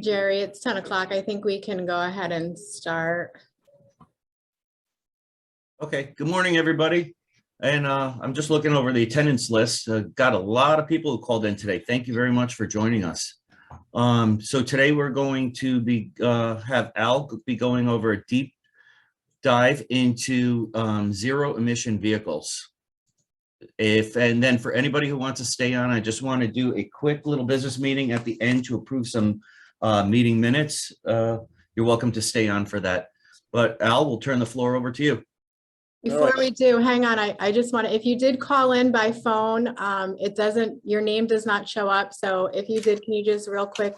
Jerry, it's 10 o'clock. I think we can go ahead and start. Okay, good morning, everybody. And I'm just looking over the attendance list. Got a lot of people who called in today. Thank you very much for joining us. So today we're going to be have Al be going over a deep dive into zero emission vehicles. And then for anybody who wants to stay on, I just want to do a quick little business meeting at the end to approve some meeting minutes. You're welcome to stay on for that. But Al, we'll turn the floor over to you. Before we do, hang on, I just want to, if you did call in by phone, your name does not show up. So if you did, can you just real quick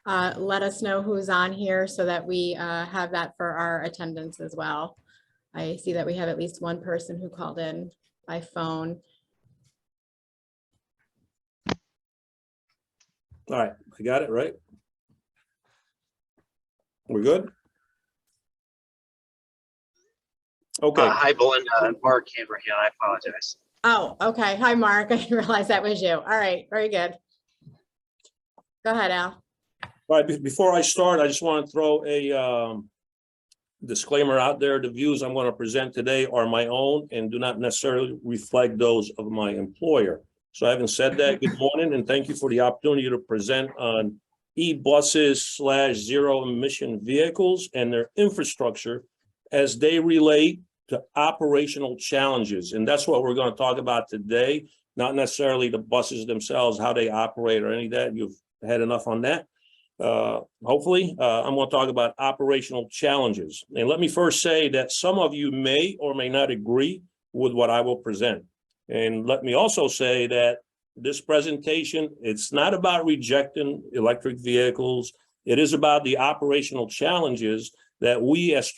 let us know who's on here so that we have that for our attendance as well. I see that we have at least one person who called in by phone. All right, I got it right. We're good? Okay. Hi, Belinda. Mark Hammerhand. I apologize. Oh, okay. Hi, Mark. I didn't realize that was you. All right, very good. Go ahead, Al. All right, before I start, I just want to throw a disclaimer out there. The views I'm going to present today are my own and do not necessarily reflect those of my employer. So having said that, good morning and thank you for the opportunity to present on e-buses / zero emission vehicles and their infrastructure as they relate to operational challenges. And that's what we're going to talk about today, not necessarily the buses themselves, how they operate or any of that. You've had enough on that. Hopefully, I'm going to talk about operational challenges. And let me first say that some of you may or may not agree with what I will present. And let me also say that this presentation, it's not about rejecting electric vehicles. It is about the operational challenges that we as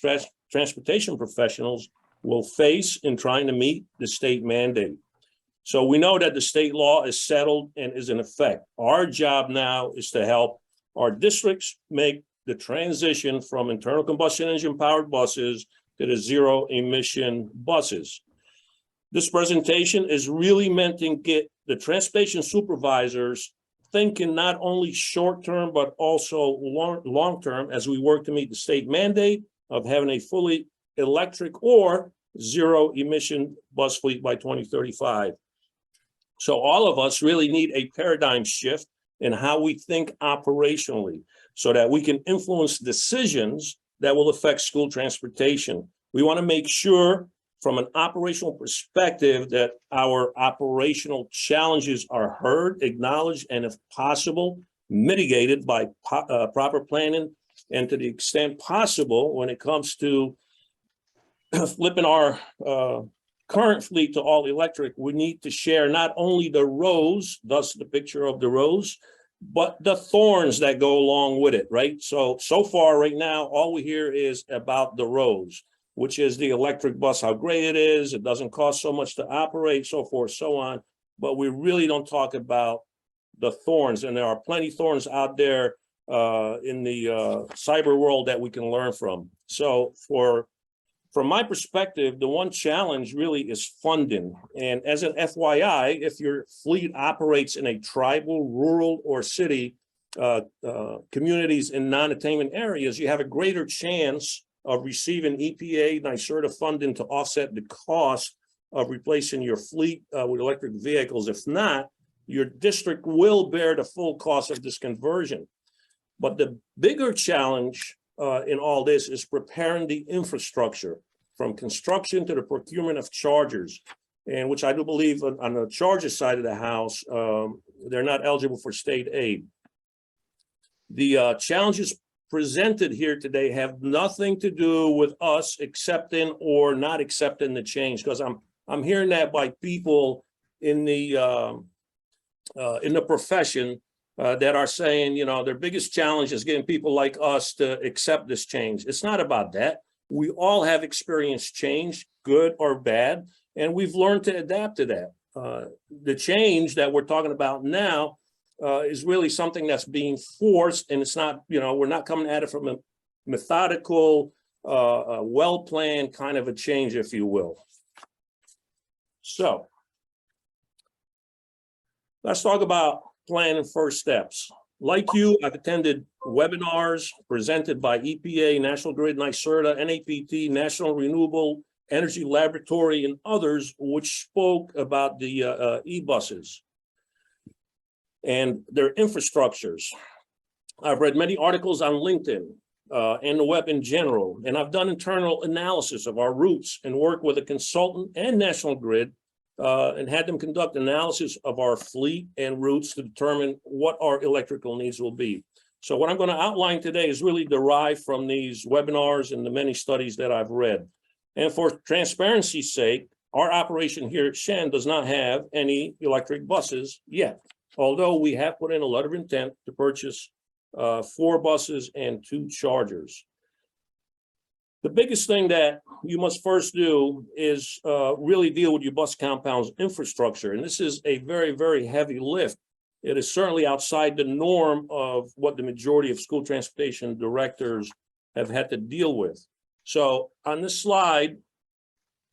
transportation professionals will face in trying to meet the state mandate. So we know that the state law is settled and is in effect. Our job now is to help our districts make the transition from internal combustion engine powered buses to the zero emission buses. This presentation is really meant to get the transportation supervisors thinking not only short term, but also long term as we work to meet the state mandate of having a fully electric or zero emission bus fleet by 2035. So all of us really need a paradigm shift in how we think operationally so that we can influence decisions that will affect school transportation. We want to make sure from an operational perspective that our operational challenges are heard, acknowledged, and if possible, mitigated by proper planning. And to the extent possible, when it comes to flipping our current fleet to all electric, we need to share not only the rows, thus the picture of the rows, but the thorns that go along with it, right? So far right now, all we hear is about the rows, which is the electric bus, how great it is, it doesn't cost so much to operate, so forth, so on. But we really don't talk about the thorns, and there are plenty of thorns out there in the cyber world that we can learn from. So from my perspective, the one challenge really is funding. And as an FYI, if your fleet operates in a tribal, rural, or city communities in non-attainment areas, you have a greater chance of receiving EPA, NYSERDA funding to offset the cost of replacing your fleet with electric vehicles. If not, your district will bear the full cost of this conversion. But the bigger challenge in all this is preparing the infrastructure from construction to the procurement of chargers, and which I do believe on the charger side of the house, they're not eligible for state aid. The challenges presented here today have nothing to do with us accepting or not accepting the change, because I'm hearing that by people in the profession that are saying, you know, their biggest challenge is getting people like us to accept this change. It's not about that. We all have experienced change, good or bad, and we've learned to adapt to that. The change that we're talking about now is really something that's being forced, and it's not, you know, we're not coming at it from a methodical, well-planned kind of a change, if you will. So let's talk about planning first steps. Like you, I've attended webinars presented by EPA, National Grid, NYSERDA, NAPT, National Renewable Energy Laboratory, and others, which spoke about the e-buses and their infrastructures. I've read many articles on LinkedIn and the web in general, and I've done internal analysis of our routes and worked with a consultant and National Grid and had them conduct analysis of our fleet and routes to determine what our electrical needs will be. So what I'm going to outline today is really derived from these webinars and the many studies that I've read. And for transparency's sake, our operation here at Shen does not have any electric buses yet, although we have put in a letter of intent to purchase 4 buses and 2 chargers. The biggest thing that you must first do is really deal with your bus compound's infrastructure. And this is a very, very heavy lift. It is certainly outside the norm of what the majority of school transportation directors have had to deal with. So on this slide,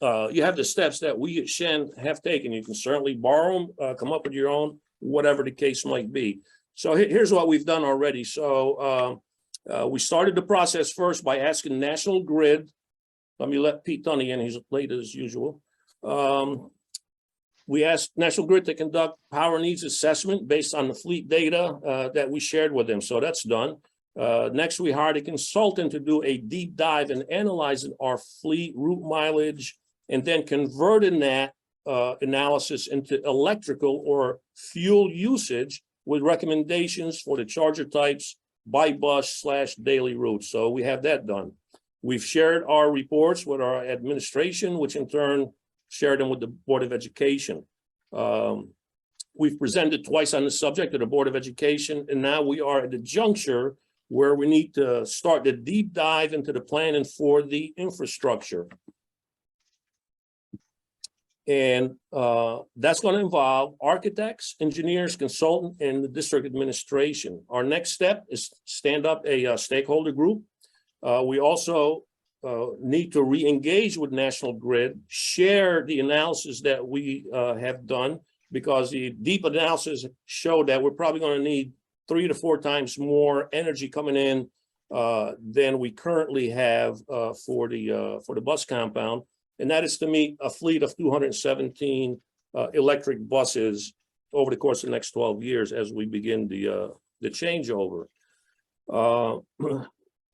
you have the steps that we at Shen have taken. You can certainly borrow them, come up with your own, whatever the case might be. So here's what we've done already. So we started the process first by asking National Grid. Let me let Pete Tunney in, he's late as usual. We asked National Grid to conduct power needs assessment based on the fleet data that we shared with them. So that's done. Next, we hired a consultant to do a deep dive and analyzing our fleet route mileage and then converting that analysis into electrical or fuel usage with recommendations for the charger types by bus / daily routes. So we have that done. We've shared our reports with our administration, which in turn shared them with the Board of Education. We've presented twice on the subject to the Board of Education, and now we are at the juncture where we need to start the deep dive into the planning for the infrastructure. And that's going to involve architects, engineers, consultant, and the district administration. Our next step is stand up a stakeholder group. We also need to re-engage with National Grid, share the analysis that we have done, because the deep analysis showed that we're probably going to need 3 to 4 times more energy coming in than we currently have for the bus compound. And that is to meet a fleet of 217 electric buses over the course of the next 12 years as we begin the changeover.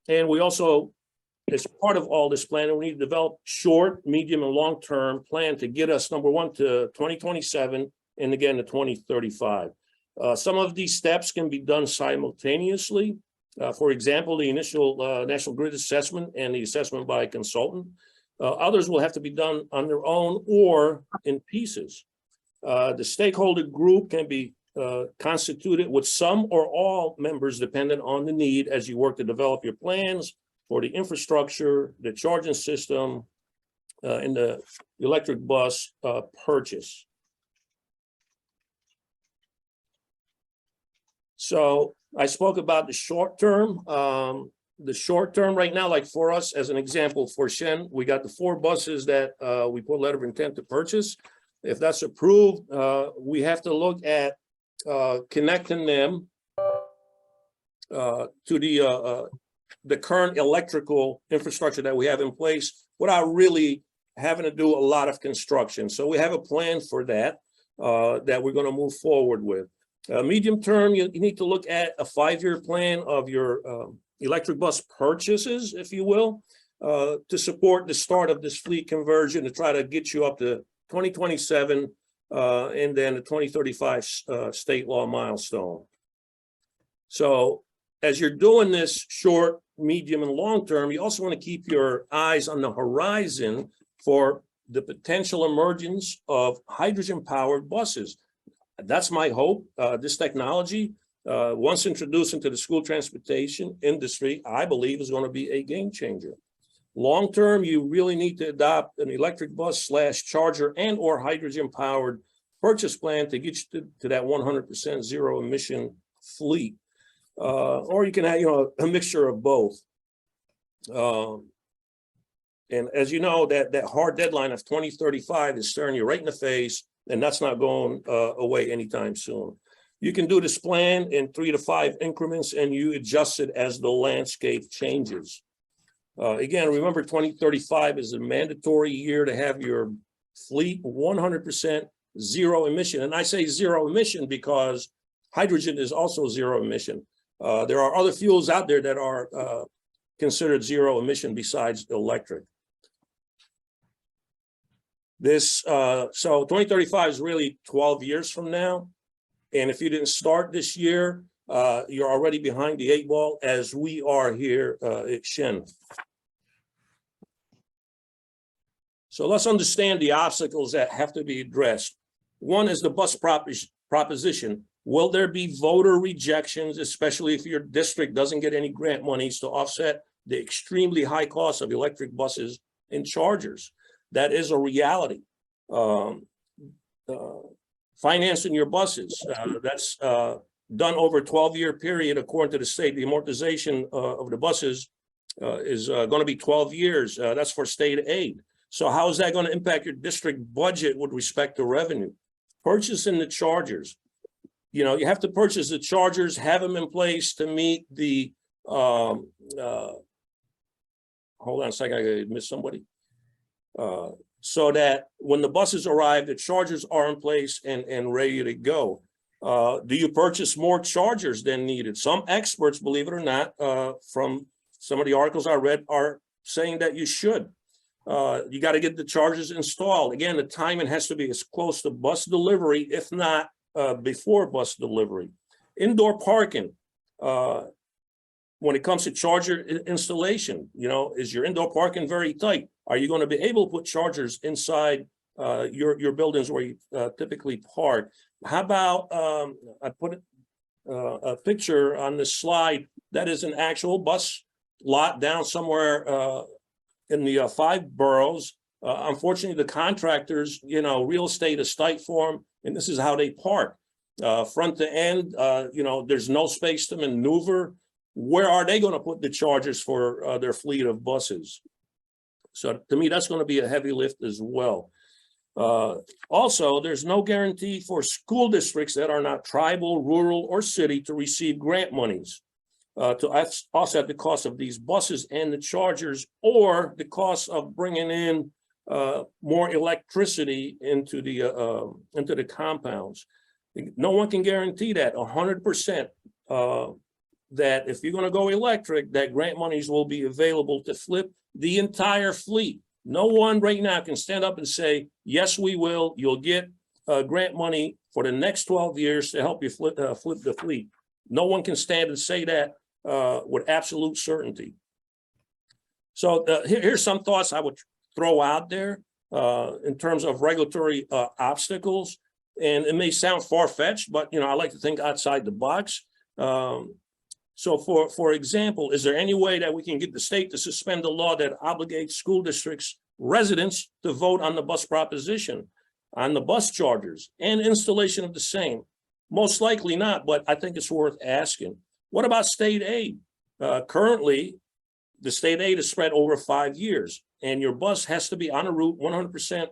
And we also, as part of all this planning, we need to develop short, medium, and long-term plan to get us, number one, to 2027, and again, to 2035. Some of these steps can be done simultaneously. For example, the initial National Grid assessment and the assessment by a consultant. Others will have to be done on their own or in pieces. The stakeholder group can be constituted with some or all members dependent on the need as you work to develop your plans for the infrastructure, the charging system, and the electric bus purchase. So I spoke about the short term. The short term right now, like for us, as an example, for Shen, we got the 4 buses that we put a letter of intent to purchase. If that's approved, we have to look at connecting them to the current electrical infrastructure that we have in place without really having to do a lot of construction. So we have a plan for that, that we're going to move forward with. Medium term, you need to look at a 5-year plan of your electric bus purchases, if you will, to support the start of this fleet conversion to try to get you up to 2027 and then the 2035 state law milestone. So as you're doing this short, medium, and long term, you also want to keep your eyes on the horizon for the potential emergence of hydrogen-powered buses. That's my hope. This technology, once introduced into the school transportation industry, I believe is going to be a game changer. Long term, you really need to adopt an electric bus / charger and or hydrogen powered purchase plan to get you to that 100% zero emission fleet. Or you can have, a mixture of both. And as you know, that hard deadline of 2035 is staring you right in the face, and that's not going away anytime soon. You can do this plan in 3 to 5 increments and you adjust it as the landscape changes. Again, remember 2035 is a mandatory year to have your fleet 100% zero emission. And I say zero emission because hydrogen is also zero emission. There are other fuels out there that are considered zero emission besides electric. So 2035 is really 12 years from now. And if you didn't start this year, you're already behind the 8 ball as we are here at Shen. So let's understand the obstacles that have to be addressed. One is the bus proposition. Will there be voter rejections, especially if your district doesn't get any grant monies to offset the extremely high cost of electric buses and chargers? That is a reality. Financing your buses, that's done over a 12-year period. According to the state, the amortization of the buses is going to be 12 years. That's for state aid. So how is that going to impact your district budget with respect to revenue? Purchasing the chargers. You know, you have to purchase the chargers, have them in place to meet the, hold on a second, I missed somebody. So that when the buses arrive, the chargers are in place and ready to go. Do you purchase more chargers than needed? Some experts, believe it or not, from some of the articles I read, are saying that you should. You got to get the chargers installed. Again, the timing has to be as close to bus delivery, if not before bus delivery. Indoor parking. When it comes to charger installation, you know, is your indoor parking very tight? Are you going to be able to put chargers inside your buildings where you typically park? How about, I put a picture on this slide that is an actual bus lot down somewhere in the 5 boroughs. Unfortunately, the contractors, you know, real estate is tight for them, and this is how they park. Front to end, you know, there's no space to maneuver. Where are they going to put the chargers for their fleet of buses? So to me, that's going to be a heavy lift as well. Also, there's no guarantee for school districts that are not tribal, rural, or city to receive grant monies to offset the cost of these buses and the chargers, or the cost of bringing in more electricity into the compounds. No one can guarantee that 100%. That if you're going to go electric, that grant monies will be available to flip the entire fleet. No one right now can stand up and say, yes, we will. You'll get grant money for the next 12 years to help you flip the fleet. No one can stand and say that with absolute certainty. So here's some thoughts I would throw out there in terms of regulatory obstacles. And it may sound far-fetched, but you know, I like to think outside the box. So for example, is there any way that we can get the state to suspend the law that obligates school districts residents to vote on the bus proposition, on the bus chargers and installation of the same? Most likely not, but I think it's worth asking. What about state aid? Currently, the state aid is spread over 5 years, and your bus has to be on a route 100%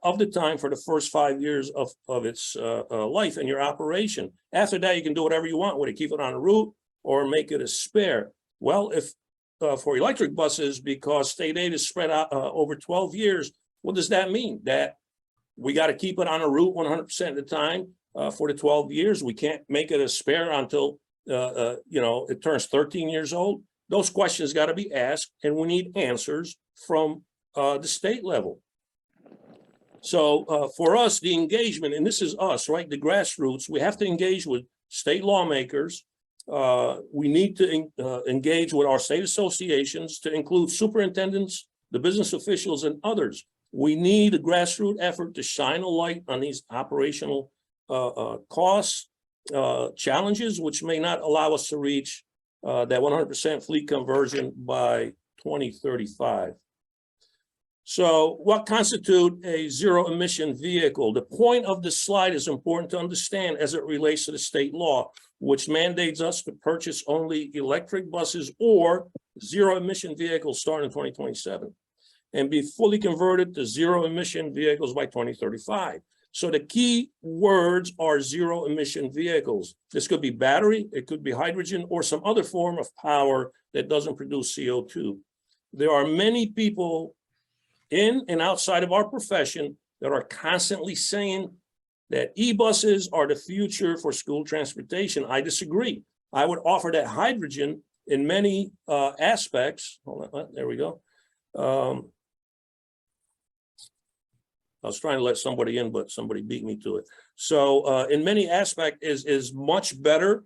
of the time for the first 5 years of its life and your operation. After that, you can do whatever you want with it, keep it on a route or make it a spare. Well, if for electric buses, because state aid is spread out over 12 years, what does that mean? That we got to keep it on a route 100% of the time for the 12 years. We can't make it a spare until you know, it turns 13 years old. Those questions got to be asked, and we need answers from the state level. So for us, the engagement, and this is us, right? The grassroots, we have to engage with state lawmakers. We need to engage with our state associations to include superintendents, the business officials, and others. We need a grassroots effort to shine a light on these operational costs, challenges, which may not allow us to reach that 100% fleet conversion by 2035. So what constitutes a zero emission vehicle? The point of this slide is important to understand as it relates to the state law, which mandates us to purchase only electric buses or zero emission vehicles starting in 2027 and be fully converted to zero emission vehicles by 2035. So the key words are zero emission vehicles. This could be battery, it could be hydrogen, or some other form of power that doesn't produce CO2. There are many people in and outside of our profession that are constantly saying that e-buses are the future for school transportation. I disagree. I would offer that hydrogen in many aspects. Hold on, there we go. I was trying to let somebody in, but somebody beat me to it. So in many aspects is much better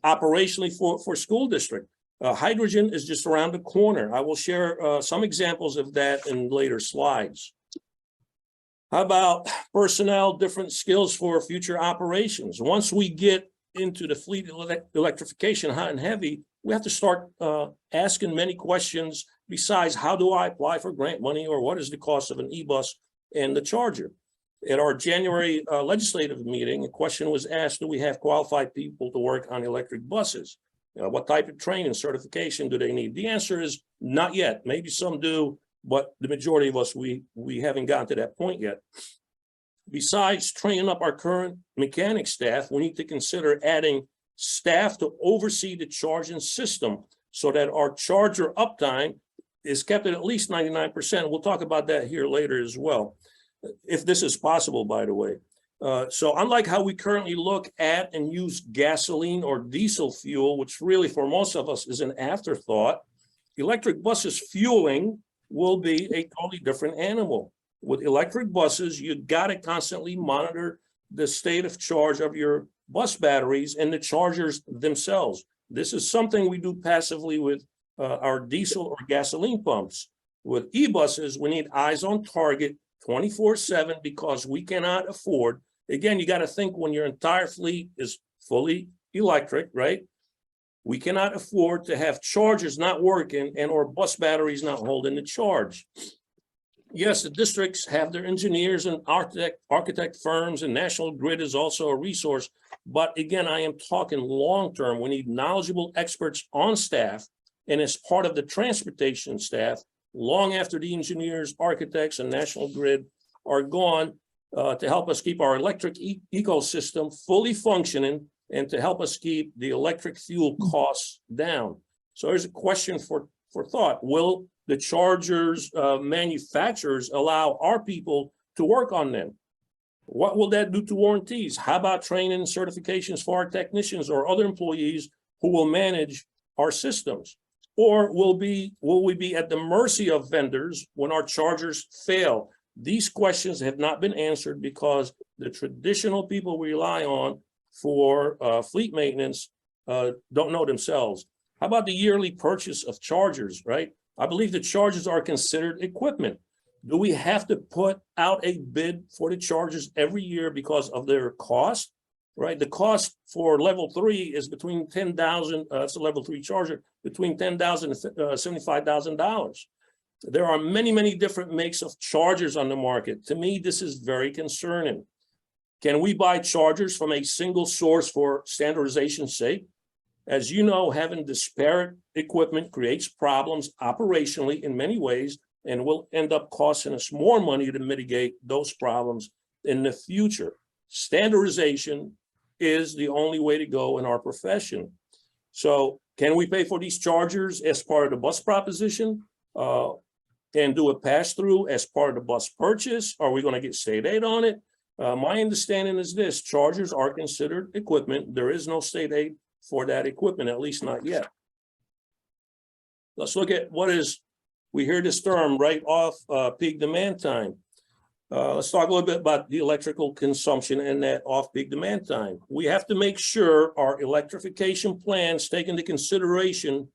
operationally for school district. Hydrogen is just around the corner. I will share some examples of that in later slides. How about personnel, different skills for future operations? Once we get into the fleet electrification hot and heavy, we have to start asking many questions besides how do I apply for grant money or what is the cost of an e-bus and the charger. At our January legislative meeting, a question was asked, do we have qualified people to work on electric buses? What type of training and certification do they need? The answer is not yet. Maybe some do, but the majority of us, we haven't gotten to that point yet. Besides training up our current mechanic staff, we need to consider adding staff to oversee the charging system so that our charger uptime is kept at least 99%. We'll talk about that here later as well, if this is possible, by the way. So unlike how we currently look at and use gasoline or diesel fuel, which really for most of us is an afterthought, electric buses fueling will be a totally different animal. With electric buses, you got to constantly monitor the state of charge of your bus batteries and the chargers themselves. This is something we do passively with our diesel or gasoline pumps. With e-buses, we need eyes on target 24/7 because we cannot afford. Again, you got to think when your entire fleet is fully electric, right? We cannot afford to have chargers not working and or bus batteries not holding the charge. Yes, the districts have their engineers and architect firms, and National Grid is also a resource. But again, I am talking long-term. We need knowledgeable experts on staff and as part of the transportation staff, long after the engineers, architects, and National Grid are gone, to help us keep our electric ecosystem fully functioning and to help us keep the electric fuel costs down. So there's a question for thought. Will the chargers manufacturers allow our people to work on them? What will that do to warranties? How about training and certifications for our technicians or other employees who will manage our systems? Or will we be at the mercy of vendors when our chargers fail? These questions have not been answered because the traditional people we rely on for fleet maintenance don't know themselves. How about the yearly purchase of chargers, right? I believe the chargers are considered equipment. Do we have to put out a bid for the chargers every year because of their cost, right? The cost for level 3 is between $10,000, that's a level 3 charger, between $10,000 and $75,000. There are many, many different makes of chargers on the market. To me, this is very concerning. Can we buy chargers from a single source for standardization's sake? As you know, having disparate equipment creates problems operationally in many ways and will end up costing us more money to mitigate those problems in the future. Standardization is the only way to go in our profession. So can we pay for these chargers as part of the bus proposition and do a pass-through as part of the bus purchase? Are we going to get state aid on it? My understanding is this: chargers are considered equipment. There is no state aid for that equipment, at least not yet. Let's look at we hear this term right off peak demand time. Let's talk a little bit about the electrical consumption and that off-peak demand time. We have to make sure our electrification plans take into consideration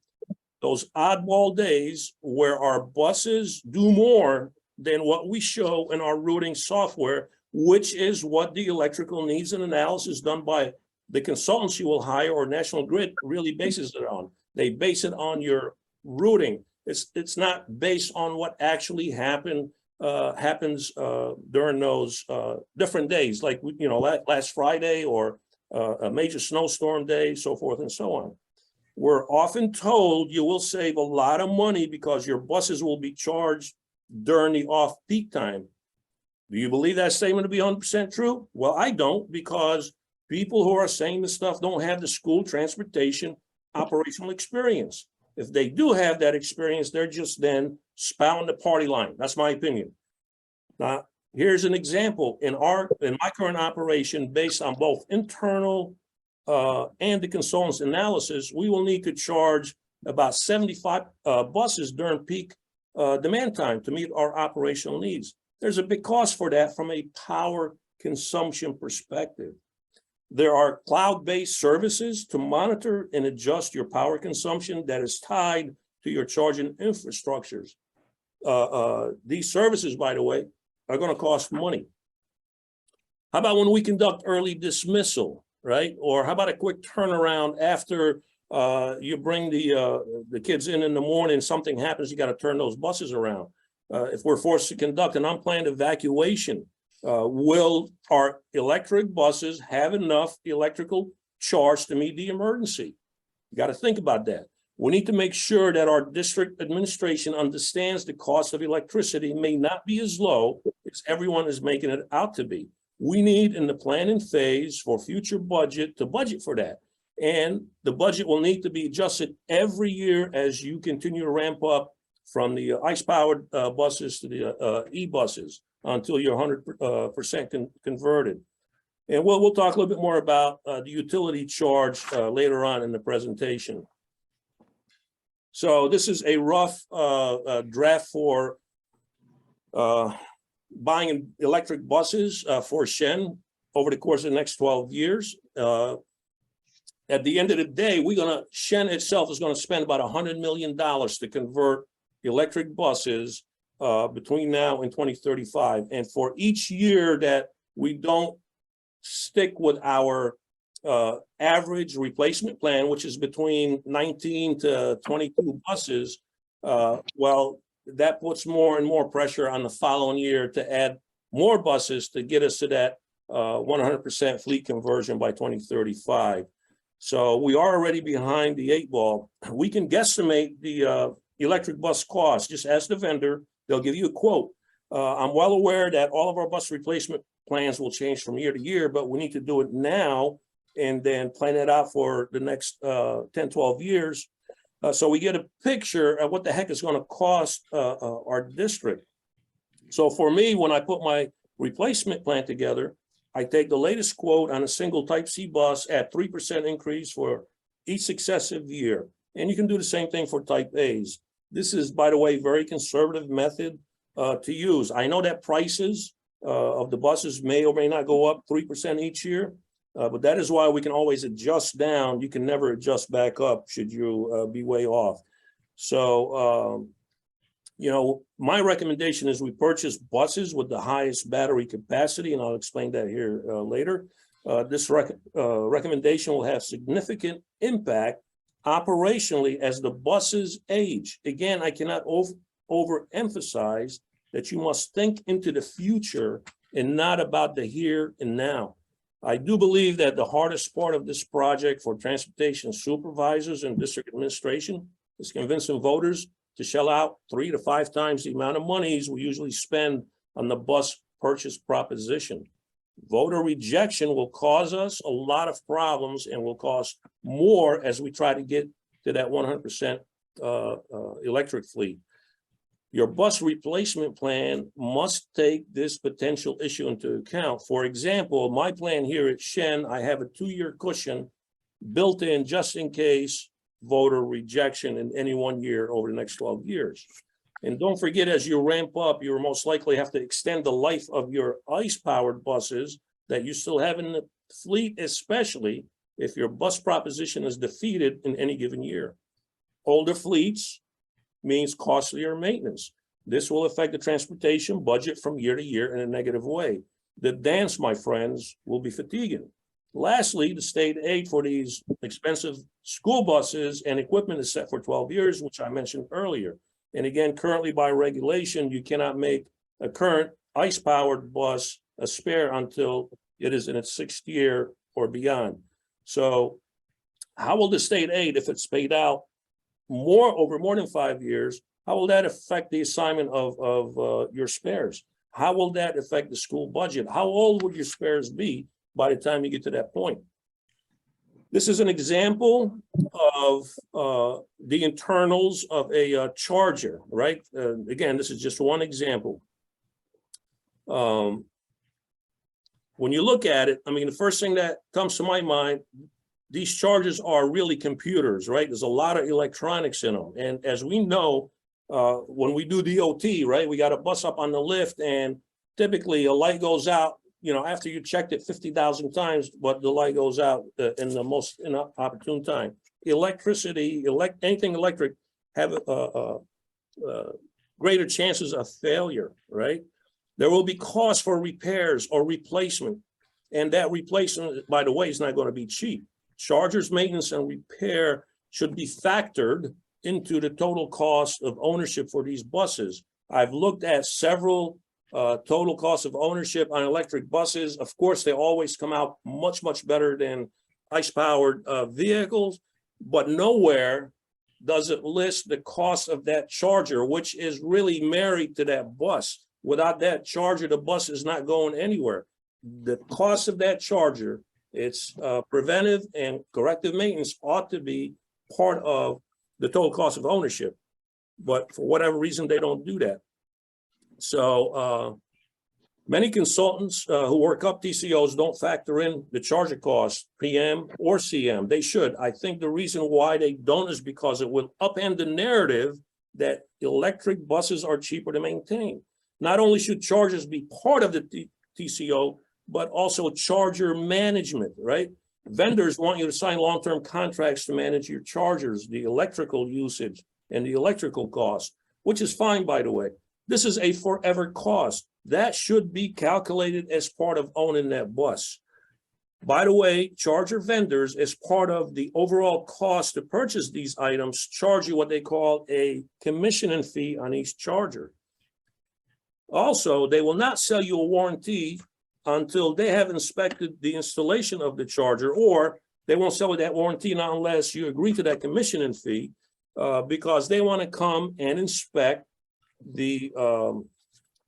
those oddball days where our buses do more than what we show in our routing software, which is what the electrical needs and analysis done by the consultants you will hire or National Grid really bases it on. They base it on your routing. It's not based on what actually happens during those different days, like last Friday or a major snowstorm day, so forth and so on. We're often told you will save a lot of money because your buses will be charged during the off-peak time. Do you believe that statement to be 100% true? Well, I don't, because people who are saying this stuff don't have the school transportation operational experience. If they do have that experience, they're just then spouting the party line. That's my opinion. Now, here's an example. In my current operation, based on both internal and the consultant's analysis, we will need to charge about 75 buses during peak demand time to meet our operational needs. There's a big cost for that from a power consumption perspective. There are cloud-based services to monitor and adjust your power consumption that is tied to your charging infrastructures. These services, by the way, are going to cost money. How about when we conduct early dismissal, right? Or how about a quick turnaround after you bring the kids in the morning, something happens, you got to turn those buses around. If we're forced to conduct an unplanned evacuation, will our electric buses have enough electrical charge to meet the emergency? You got to think about that. We need to make sure that our district administration understands the cost of electricity may not be as low as everyone is making it out to be. We need in the planning phase for future budget to budget for that. And the budget will need to be adjusted every year as you continue to ramp up from the ICE-powered buses to the e-buses until you're 100% converted. And we'll talk a little bit more about the utility charge later on in the presentation. So this is a rough draft for buying electric buses for Shen over the course of the next 12 years. At the end of the day, Shen itself is going to spend about $100 million to convert electric buses between now and 2035. And for each year that we don't stick with our average replacement plan, which is between 19 to 22 buses, well, that puts more and more pressure on the following year to add more buses to get us to that 100% fleet conversion by 2035. So we are already behind the 8 ball. We can guesstimate the electric bus cost. Just ask the vendor, they'll give you a quote. I'm well aware that all of our bus replacement plans will change from year to year, but we need to do it now and then plan it out for the next 10, 12 years. So we get a picture of what the heck is going to cost our district. So for me, when I put my replacement plan together, I take the latest quote on a single type C bus at 3% increase for each successive year. And you can do the same thing for type A's. This is, by the way, very conservative method to use. I know that prices of the buses may or may not go up 3% each year, but that is why we can always adjust down. You can never adjust back up should you be way off. So, my recommendation is we purchase buses with the highest battery capacity, and I'll explain that here later. This recommendation will have significant impact operationally as the buses age. Again, I cannot overemphasize that you must think into the future and not about the here and now. I do believe that the hardest part of this project for transportation supervisors and district administration is convincing voters to shell out 3 to 5 times the amount of monies we usually spend on the bus purchase proposition. Voter rejection will cause us a lot of problems and will cost more as we try to get to that 100% electric fleet. Your bus replacement plan must take this potential issue into account. For example, my plan here at Shen, I have a 2-year cushion built in just in case voter rejection in any 1 year over the next 12 years. And don't forget, as you ramp up, you'll most likely have to extend the life of your ICE-powered buses that you still have in the fleet, especially if your bus proposition is defeated in any given year. Older fleets means costlier maintenance. This will affect the transportation budget from year to year in a negative way. The dance, my friends, will be fatiguing. Lastly, the state aid for these expensive school buses and equipment is set for 12 years, which I mentioned earlier. And again, currently by regulation, you cannot make a current ICE-powered bus a spare until it is in its 6th year or beyond. So how will the state aid, if it's paid out over more than 5 years, how will that affect the assignment of your spares? How will that affect the school budget? How old would your spares be by the time you get to that point? This is an example of the internals of a charger, right? Again, this is just one example. When you look at it, I mean, the first thing that comes to my mind, these chargers are really computers, right? There's a lot of electronics in them. And as we know, when we do DOT, right, we got a bus up on the lift and typically a light goes out, you know, after you checked it 50,000 times, but the light goes out in the most opportune time. Electricity, anything electric have greater chances of failure, right? There will be costs for repairs or replacement. And that replacement, by the way, is not going to be cheap. Chargers maintenance and repair should be factored into the total cost of ownership for these buses. I've looked at several total cost of ownership on electric buses. Of course, they always come out much, much better than ICE-powered vehicles, but nowhere does it list the cost of that charger, which is really married to that bus. Without that charger, the bus is not going anywhere. The cost of that charger, its preventive and corrective maintenance ought to be part of the total cost of ownership. But for whatever reason, they don't do that. So many consultants who work up TCOs don't factor in the charger cost, PM or CM. They should. I think the reason why they don't is because it will upend the narrative that electric buses are cheaper to maintain. Not only should chargers be part of the TCO, but also charger management, right? Vendors want you to sign long-term contracts to manage your chargers, the electrical usage and the electrical cost, which is fine, by the way. This is a forever cost. That should be calculated as part of owning that bus. By the way, charger vendors, as part of the overall cost to purchase these items, charge you what they call a commissioning fee on each charger. Also, they will not sell you a warranty until they have inspected the installation of the charger, or they won't sell you that warranty not unless you agree to that commissioning fee, because they want to come and inspect the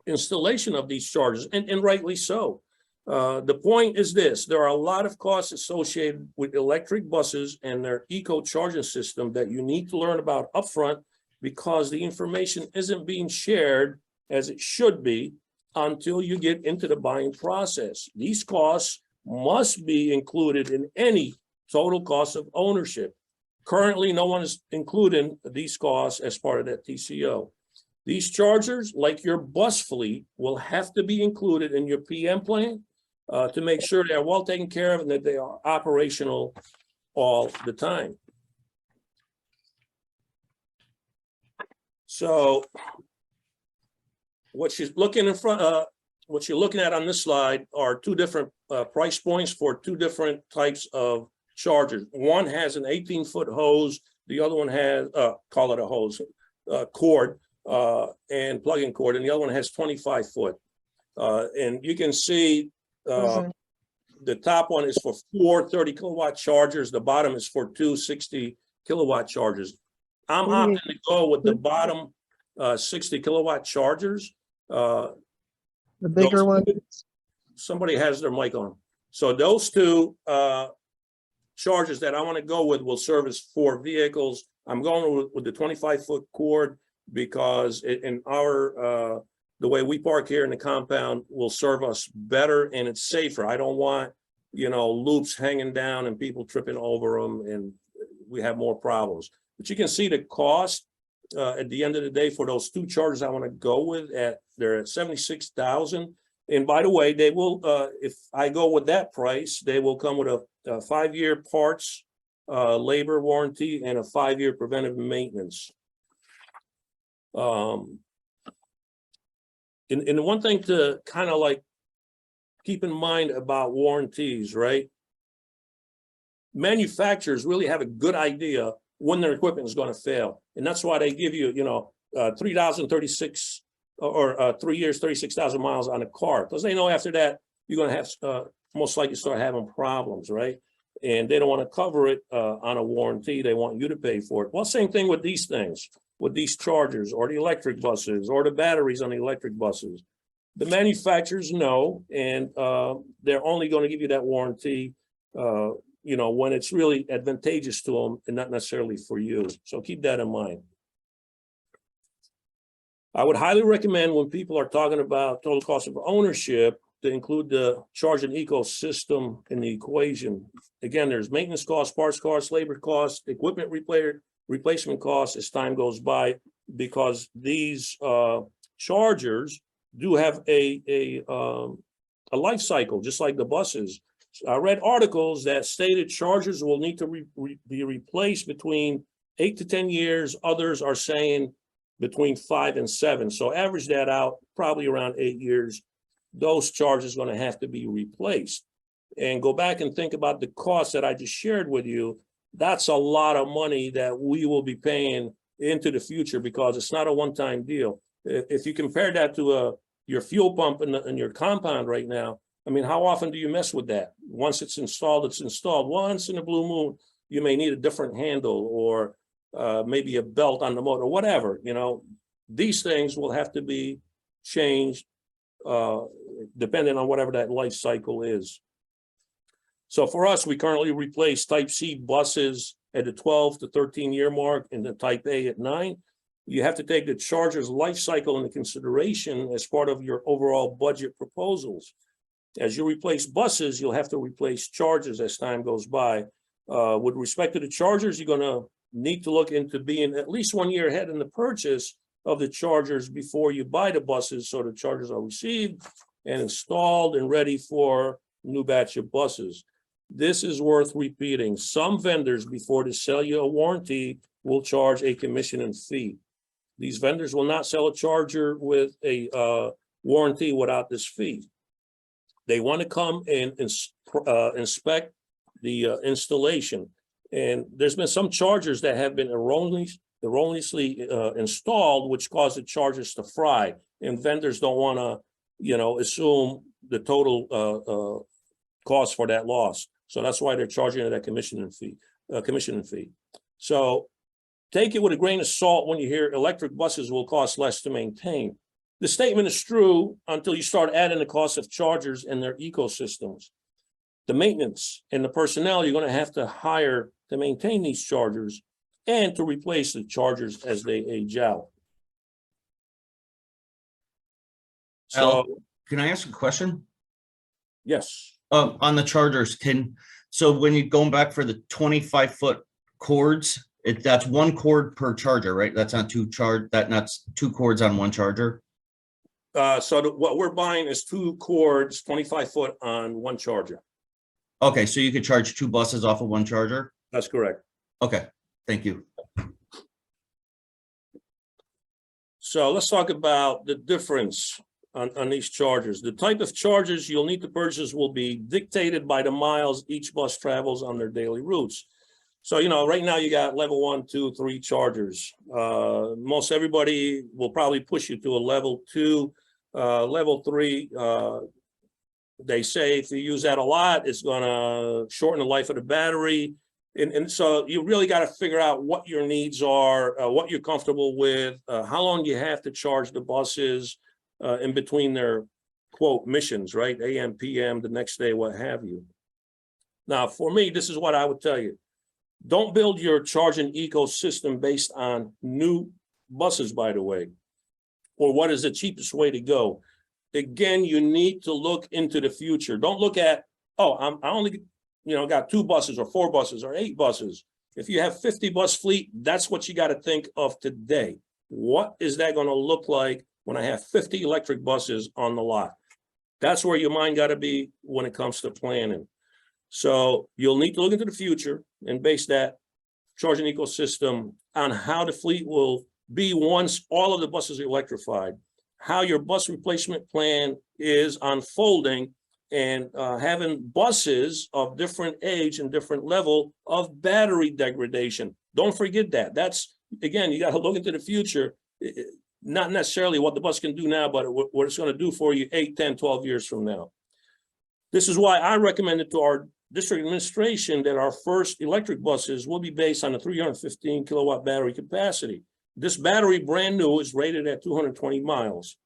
installation of these chargers, and rightly so. The point is this: there are a lot of costs associated with electric buses and their eco charging system that you need to learn about upfront, because the information isn't being shared as it should be until you get into the buying process. These costs must be included in any total cost of ownership. Currently, no one is including these costs as part of that TCO. These chargers, like your bus fleet, will have to be included in your PM plan to make sure they're well taken care of and that they are operational all the time. So what you're looking what you're looking at on this slide are two different price points for two different types of chargers. One has an 18-foot hose. The other one has, call it a hose, cord and plug-in cord, and the other one has 25-foot. And you can see the top one is for 4 30-kilowatt chargers. The bottom is for 2 60-kilowatt chargers. I'm opting to go with the bottom 60-kilowatt chargers. The bigger one. Somebody has their mic on. So those two chargers that I want to go with will service 4 vehicles. I'm going with the 25-foot cord because in our the way we park here in the compound will serve us better and it's safer. I don't want, you know, loops hanging down and people tripping over them and we have more problems. But you can see the cost at the end of the day for those 2 chargers I want to go with. They're at $76,000. And by the way, they will, if I go with that price, they will come with a 5-year parts, labor warranty, and a 5-year preventive maintenance. And one thing to kind of like keep in mind about warranties, right? Manufacturers really have a good idea when their equipment is going to fail. And that's why they give you, you know, 3,036 or 3 years, 36,000 miles on a car, because they know after that, you're going to have most likely start having problems, right? And they don't want to cover it on a warranty. They want you to pay for it. Well, same thing with these things, with these chargers or the electric buses or the batteries on the electric buses. The manufacturers know, and they're only going to give you that warranty, when it's really advantageous to them and not necessarily for you. So keep that in mind. I would highly recommend when people are talking about total cost of ownership to include the charging ecosystem in the equation. Again, there's maintenance costs, parts costs, labor costs, equipment replacement costs as time goes by, because these chargers do have a life cycle, just like the buses. I read articles that stated chargers will need to be replaced between 8 to 10 years. Others are saying between 5 and 7. So average that out, probably around 8 years. Those chargers are going to have to be replaced. And go back and think about the cost that I just shared with you. That's a lot of money that we will be paying into the future, because it's not a one-time deal. If you compare that to your fuel pump in your compound right now, I mean, how often do you mess with that? Once it's installed, it's installed. Once in a blue moon, you may need a different handle or maybe a belt on the motor, whatever. These things will have to be changed depending on whatever that life cycle is. So for us, we currently replace Type C buses at the 12 to 13 year mark and the Type A at 9. You have to take the charger's life cycle into consideration as part of your overall budget proposals. As you replace buses, you'll have to replace chargers as time goes by. With respect to the chargers, you're going to need to look into being at least 1 year ahead in the purchase of the chargers before you buy the buses, so the chargers are received and installed and ready for new batch of buses. This is worth repeating. Some vendors, before they sell you a warranty, will charge a commission and fee. These vendors will not sell a charger with a warranty without this fee. They want to come and inspect the installation. And there's been some chargers that have been erroneously installed, which cause the chargers to fry. And vendors don't want to, assume the total cost for that loss. So that's why they're charging that commission and fee. So take it with a grain of salt when you hear electric buses will cost less to maintain. The statement is true until you start adding the cost of chargers and their ecosystems. The maintenance and the personnel you're going to have to hire to maintain these chargers and to replace the chargers as they age out. So, Can I ask a question? yes. On the chargers, so when you're going back for the 25-foot cords, that's one cord per charger, right? That's not that's two cords on one charger. What we're buying is 2 cords, 25 foot on one charger. Okay, so you could charge 2 buses off of one charger? That's correct. Okay, thank you. So let's talk about the difference on these chargers. The type of chargers you'll need to purchase will be dictated by the miles each bus travels on their daily routes. So, right now you got level 1, 2, 3 chargers. Most everybody will probably push you to a level 2, level 3. They say if you use that a lot, it's going to shorten the life of the battery. And so you really got to figure out what your needs are, what you're comfortable with, how long you have to charge the buses in between their, quote, missions, right? AM, PM, the next day, what have you. Now, for me, this is what I would tell you. Don't build your charging ecosystem based on new buses, by the way, or what is the cheapest way to go. Again, you need to look into the future. Don't look at, I only got 2 buses or 4 buses or 8 buses. If you have 50 bus fleet, that's what you got to think of today. What is that going to look like when I have 50 electric buses on the lot? That's where your mind got to be when it comes to planning. So you'll need to look into the future and base that charging ecosystem on how the fleet will be once all of the buses are electrified, how your bus replacement plan is unfolding, and having buses of different age and different level of battery degradation. Don't forget that. That's, again, you got to look into the future, not necessarily what the bus can do now, but what it's going to do for you 8, 10, 12 years from now. This is why I recommended to our district administration that our first electric buses will be based on a 315 kilowatt battery capacity. This battery, brand new, is rated at 220 miles.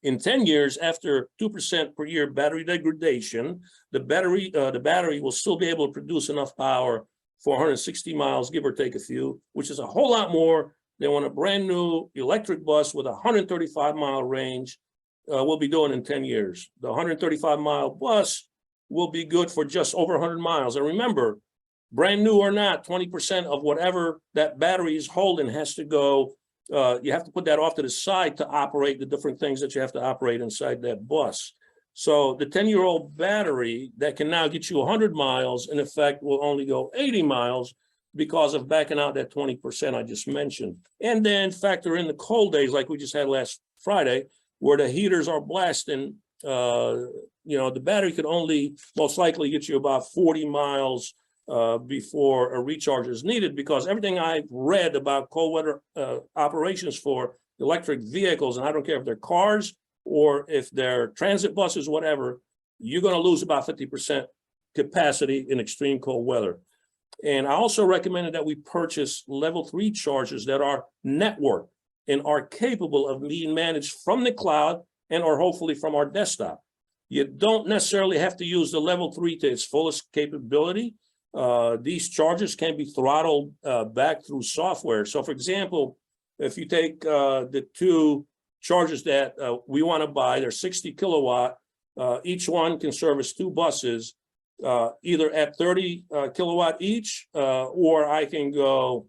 In 10 years, after 2% per year battery degradation, the battery will still be able to produce enough power for 160 miles, give or take a few, which is a whole lot more than when a brand new electric bus with a 135-mile range will be doing in 10 years. The 135-mile bus will be good for just over 100 miles. And remember, brand new or not, 20% of whatever that battery is holding has to go. You have to put that off to the side to operate the different things that you have to operate inside that bus. So the 10-year-old battery that can now get you 100 miles, in effect, will only go 80 miles because of backing out that 20% I just mentioned. And then factor in the cold days like we just had last Friday, where the heaters are blasting. The battery could only most likely get you about 40 miles before a recharge is needed, because everything I've read about cold weather operations for electric vehicles, and I don't care if they're cars or if they're transit buses, whatever, you're going to lose about 50% capacity in extreme cold weather. And I also recommended that we purchase level 3 chargers that are networked and are capable of being managed from the cloud and or hopefully from our desktop. You don't necessarily have to use the level 3 to its fullest capability. These chargers can be throttled back through software. So for example, if you take the 2 chargers that we want to buy, they're 60 kilowatt. Each one can service 2 buses, either at 30 kilowatt each, or I can go,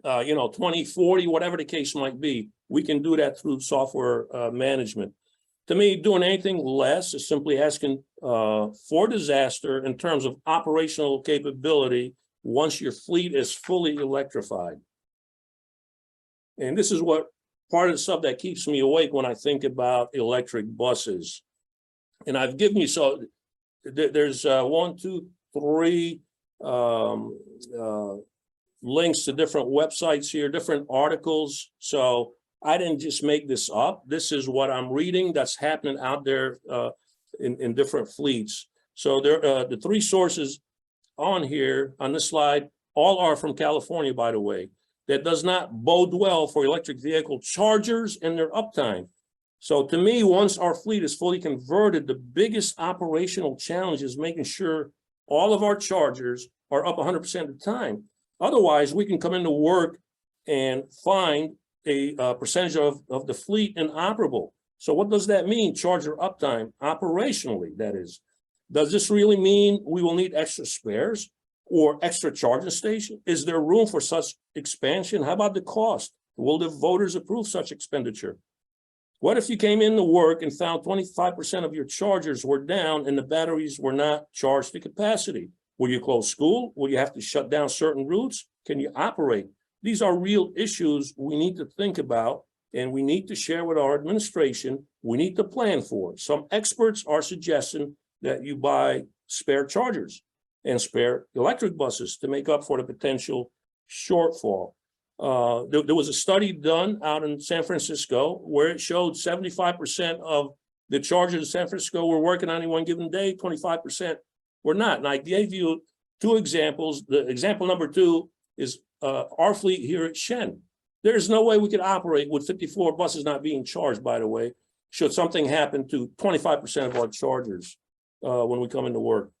20, 40, whatever the case might be. We can do that through software management. To me, doing anything less is simply asking for disaster in terms of operational capability once your fleet is fully electrified. And this is what part of the stuff that keeps me awake when I think about electric buses. And I've given you, so there's 1, 2, 3 links to different websites here, different articles. So I didn't just make this up. This is what I'm reading that's happening out there in different fleets. So there, the 3 sources on here on this slide, all are from California, by the way. That does not bode well for electric vehicle chargers and their uptime. So to me, once our fleet is fully converted, the biggest operational challenge is making sure all of our chargers are up 100% of the time. Otherwise, we can come into work and find a percentage of the fleet inoperable. So what does that mean, charger uptime, operationally, that is? Does this really mean we will need extra spares or extra charging station? Is there room for such expansion? How about the cost? Will the voters approve such expenditure? What if you came into work and found 25% of your chargers were down and the batteries were not charged to capacity? Will you close school? Will you have to shut down certain routes? Can you operate? These are real issues we need to think about, and we need to share with our administration. We need to plan for it. Some experts are suggesting that you buy spare chargers and spare electric buses to make up for the potential shortfall. There was a study done out in San Francisco where it showed 75% of the chargers in San Francisco were working on any one given day, 25% were not. And I gave you 2 examples. The example number 2 is our fleet here at Shen. There's no way we could operate with 54 buses not being charged, by the way, should something happen to 25% of our chargers when we come into work.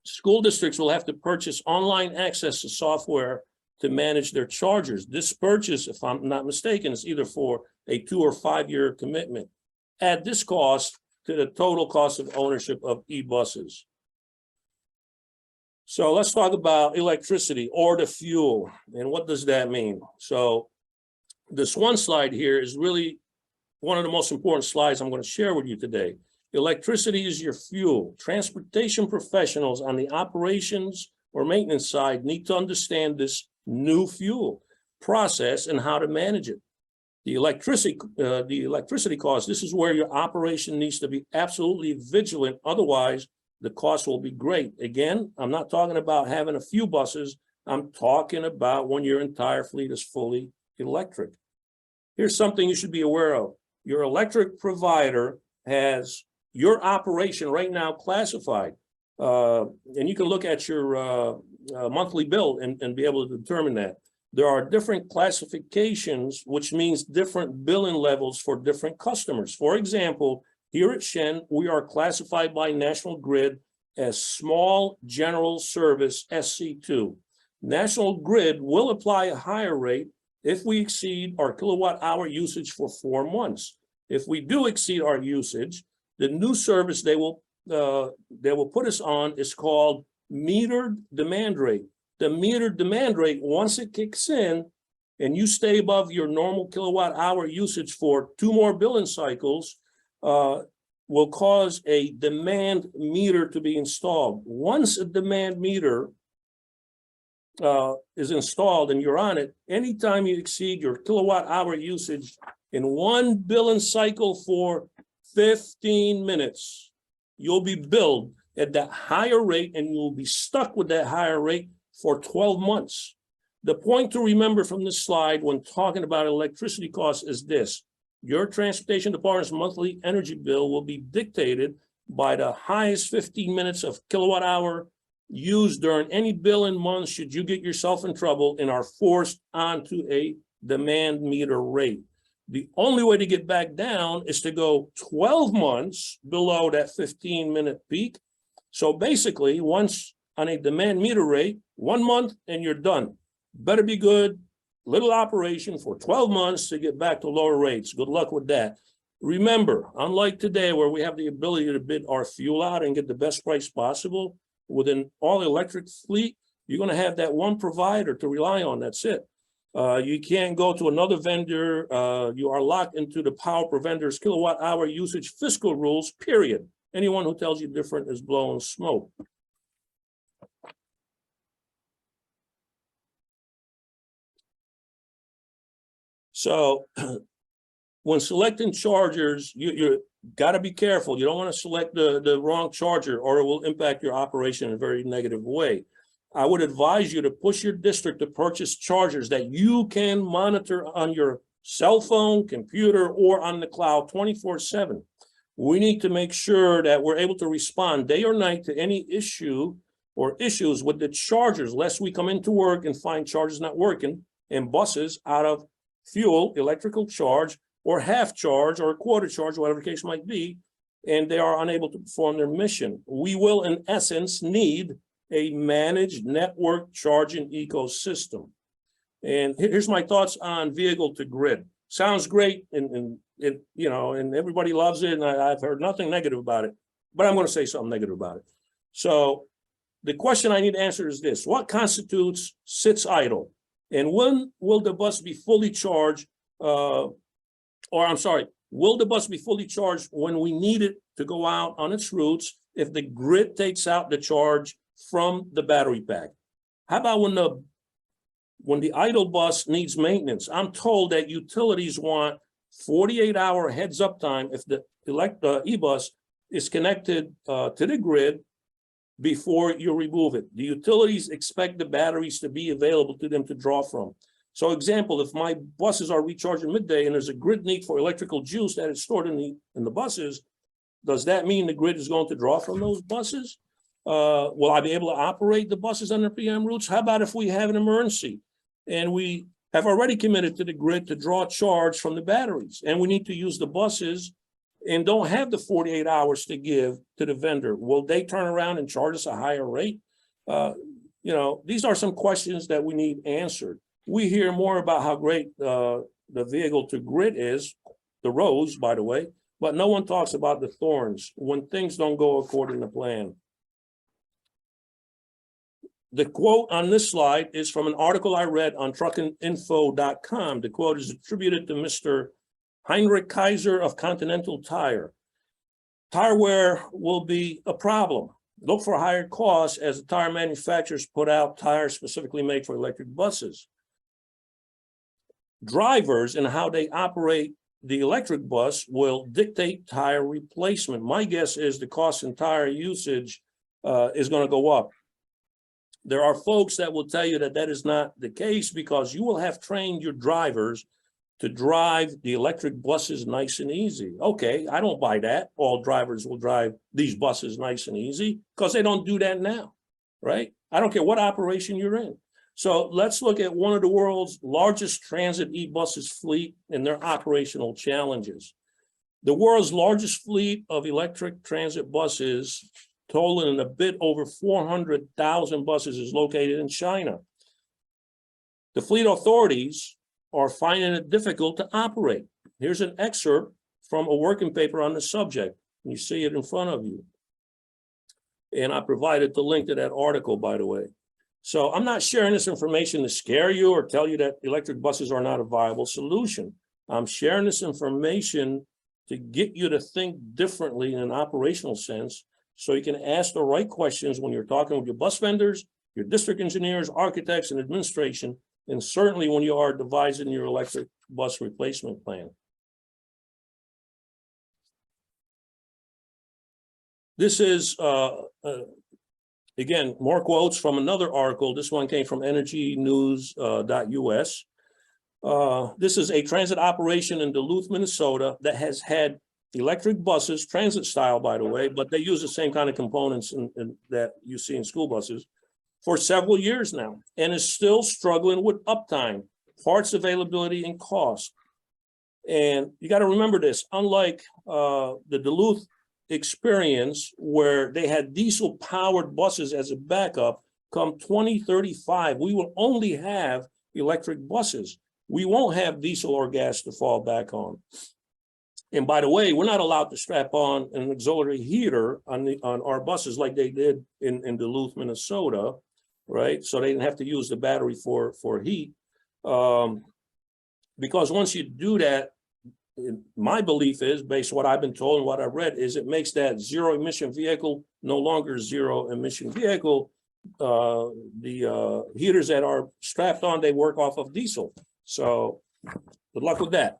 School districts will have to purchase online access to software to manage their chargers. This purchase, if I'm not mistaken, is either for a 2 or 5 year commitment. Add this cost to the total cost of ownership of e-buses. So let's talk about electricity or the fuel. And what does that mean? So this one slide here is really one of the most important slides I'm going to share with you today. Electricity is your fuel. Transportation professionals on the operations or maintenance side need to understand this new fuel process and how to manage it. The electricity cost, this is where your operation needs to be absolutely vigilant. Otherwise, the cost will be great. Again, I'm not talking about having a few buses. I'm talking about when your entire fleet is fully electric. Here's something you should be aware of. Your electric provider has your operation right now classified. And you can look at your monthly bill and be able to determine that. There are different classifications, which means different billing levels for different customers. For example, here at Shen, we are classified by National Grid as Small General Service SC2. National Grid will apply a higher rate if we exceed our kilowatt hour usage for 4 months. If we do exceed our usage, the new service they will put us on is called metered demand rate. The metered demand rate, once it kicks in and you stay above your normal kilowatt hour usage for 2 more billing cycles, will cause a demand meter to be installed. Once a demand meter is installed and you're on it, anytime you exceed your kilowatt hour usage in 1 billing cycle for 15 minutes, you'll be billed at that higher rate and you'll be stuck with that higher rate for 12 months. The point to remember from this slide when talking about electricity costs is this: your transportation department's monthly energy bill will be dictated by the highest 15 minutes of kilowatt hour used during any billing month should you get yourself in trouble and are forced onto a demand meter rate. The only way to get back down is to go 12 months below that 15-minute peak. So basically, once on a demand meter rate, 1 month and you're done. Better be good, little operation for 12 months to get back to lower rates. Good luck with that. Remember, unlike today where we have the ability to bid our fuel out and get the best price possible, with an all-electric fleet, you're going to have that one provider to rely on. That's it. You can't go to another vendor. You are locked into the power per vendor's kilowatt hour usage fiscal rules, period. Anyone who tells you different is blowing smoke. So when selecting chargers, you got to be careful. You don't want to select the wrong charger or it will impact your operation in a very negative way. I would advise you to push your district to purchase chargers that you can monitor on your cell phone, computer, or on the cloud 24/7. We need to make sure that we're able to respond day or night to any issue or issues with the chargers, lest we come into work and find chargers not working and buses out of fuel, electrical charge, or half charge or a quarter charge, whatever the case might be, and they are unable to perform their mission. We will, in essence, need a managed network charging ecosystem. And here's my thoughts on vehicle to grid. Sounds great, and you know, and everybody loves it, and I've heard nothing negative about it, but I'm going to say something negative about it. So the question I need to answer is this: what constitutes sits idle? And when will the bus be fully charged? Will the bus be fully charged when we need it to go out on its routes if the grid takes out the charge from the battery pack? How about when the idle bus needs maintenance? I'm told that utilities want 48-hour heads up time if the e-bus is connected to the grid before you remove it. The utilities expect the batteries to be available to them to draw from. So example, if my buses are recharging midday and there's a grid need for electrical juice that is stored in the buses, does that mean the grid is going to draw from those buses? Will I be able to operate the buses on their PM routes? How about if we have an emergency and we have already committed to the grid to draw charge from the batteries and we need to use the buses and don't have the 48 hours to give to the vendor? Will they turn around and charge us a higher rate? You know, these are some questions that we need answered. We hear more about how great the vehicle to grid is, the rose, by the way, but no one talks about the thorns when things don't go according to plan. The quote on this slide is from an article I read on truckinginfo.com. The quote is attributed to Mr. Heinrich Kaiser of Continental Tire. Tire wear will be a problem. Look for higher costs as the tire manufacturers put out tires specifically made for electric buses. Drivers and how they operate the electric bus will dictate tire replacement. My guess is the cost in tire usage is going to go up. There are folks that will tell you that that is not the case because you will have trained your drivers to drive the electric buses nice and easy. Okay, I don't buy that. All drivers will drive these buses nice and easy because they don't do that now, right? I don't care what operation you're in. So let's look at one of the world's largest transit e-buses fleet and their operational challenges. The world's largest fleet of electric transit buses, totaling a bit over 400,000 buses, is located in China. The fleet authorities are finding it difficult to operate. Here's an excerpt from a working paper on the subject. You see it in front of you. And I provided the link to that article, by the way. So I'm not sharing this information to scare you or tell you that electric buses are not a viable solution. I'm sharing this information to get you to think differently in an operational sense, so you can ask the right questions when you're talking with your bus vendors, your district engineers, architects, and administration, and certainly when you are devising your electric bus replacement plan. This is, again, more quotes from another article. This one came from energynews.us. This is a transit operation in Duluth, Minnesota that has had electric buses, transit style, by the way, but they use the same kind of components that you see in school buses for several years now, and is still struggling with uptime, parts availability, and cost. And you got to remember this, unlike the Duluth experience where they had diesel powered buses as a backup, come 2035, we will only have electric buses. We won't have diesel or gas to fall back on. And by the way, we're not allowed to strap on an auxiliary heater on our buses like they did in Duluth, Minnesota, right? So they didn't have to use the battery for heat. Because once you do that, my belief is, based on what I've been told and what I've read, is it makes that zero emission vehicle no longer zero emission vehicle. The heaters that are strapped on, they work off of diesel. So good luck with that.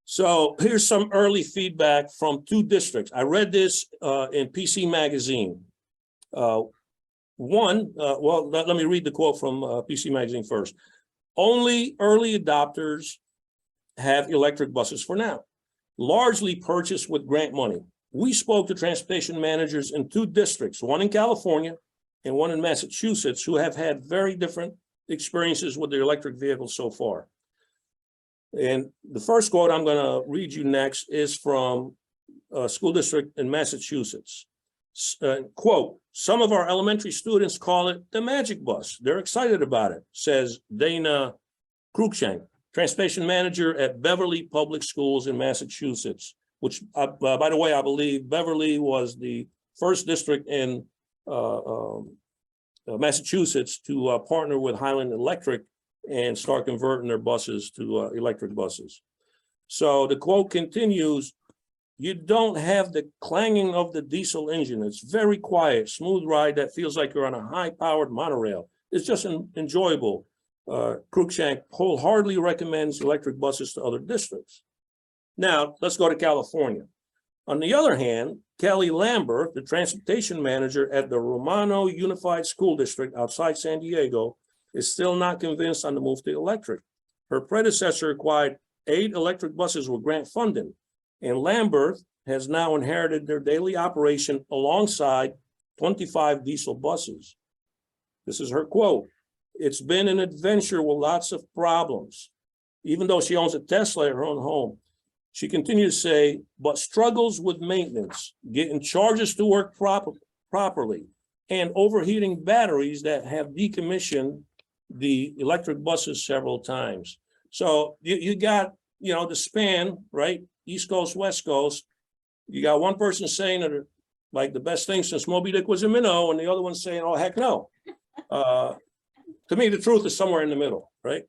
So here's some early feedback from 2 districts. I read this in PC Magazine. Well, let me read the quote from PC Magazine first. Only early adopters have electric buses for now, largely purchased with grant money. We spoke to transportation managers in 2 districts, one in California and one in Massachusetts, who have had very different experiences with their electric vehicles so far. And the first quote I'm going to read you next is from a school district in Massachusetts. Quote, some of our elementary students call it the magic bus. They're excited about it, says Dana Cruikshank, transportation manager at Beverly Public Schools in Massachusetts, which, by the way, I believe Beverly was the first district in Massachusetts to partner with Highland Electric and start converting their buses to electric buses. So the quote continues, you don't have the clanging of the diesel engine. It's very quiet, smooth ride that feels like you're on a high-powered monorail. It's just enjoyable. Cruikshank wholeheartedly recommends electric buses to other districts. Now, let's go to California. On the other hand, Kelly Lambert, the transportation manager at the Romano Unified School District outside San Diego, is still not convinced on the move to electric. Her predecessor acquired 8 electric buses with grant funding, and Lambert has now inherited their daily operation alongside 25 diesel buses. This is her quote. It's been an adventure with lots of problems. Even though she owns a Tesla at her own home, she continues to say, but struggles with maintenance, getting chargers to work properly, and overheating batteries that have decommissioned the electric buses several times. So you got, the span, right? East Coast, West Coast. You got one person saying that like the best thing since Moby Dick was a minnow, and the other one saying, oh, heck no. To me, the truth is somewhere in the middle, right?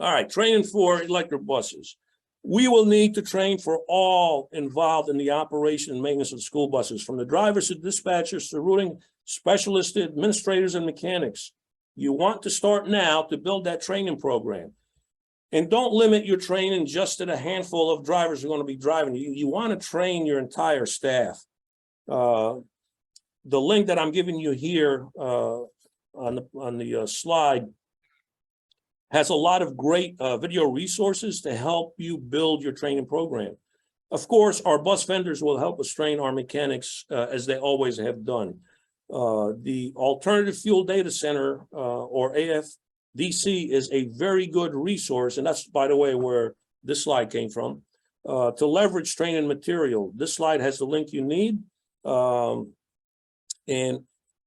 All right, training for electric buses. We will need to train for all involved in the operation and maintenance of school buses, from the drivers to dispatchers to routing specialists to administrators and mechanics. You want to start now to build that training program. And don't limit your training just to the handful of drivers who are going to be driving. You want to train your entire staff. The link that I'm giving you here on the slide has a lot of great video resources to help you build your training program. Of course, our bus vendors will help us train our mechanics as they always have done. The Alternative Fuel Data Center, or AFDC, is a very good resource, and that's, by the way, where this slide came from, to leverage training material. This slide has the link you need. And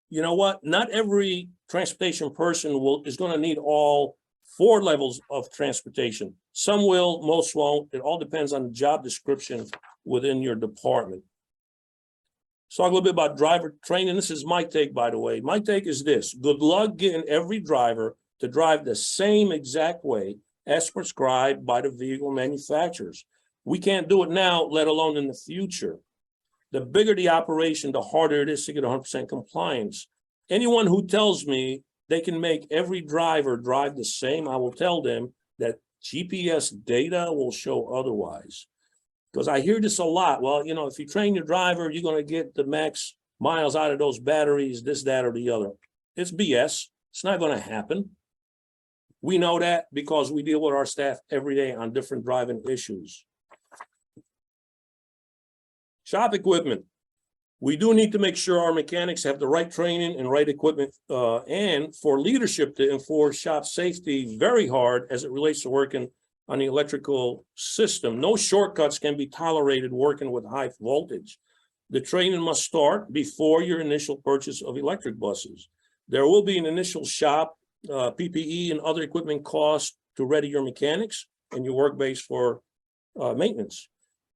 you know what? Not every transportation person is going to need all 4 levels of transportation. Some will, most won't. It all depends on the job description within your department. Let's talk a little bit about driver training. This is my take, by the way. My take is this: good luck getting every driver to drive the same exact way as prescribed by the vehicle manufacturers. We can't do it now, let alone in the future. The bigger the operation, the harder it is to get 100% compliance. Anyone who tells me they can make every driver drive the same, I will tell them that GPS data will show otherwise. Because I hear this a lot. Well, you know, if you train your driver, you're going to get the max miles out of those batteries, this, that, or the other. It's BS. It's not going to happen. We know that because we deal with our staff every day on different driving issues. Shop equipment. We do need to make sure our mechanics have the right training and right equipment, and for leadership to enforce shop safety very hard as it relates to working on the electrical system. No shortcuts can be tolerated working with high voltage. The training must start before your initial purchase of electric buses. There will be an initial shop, PPE and other equipment costs to ready your mechanics and your work base for maintenance.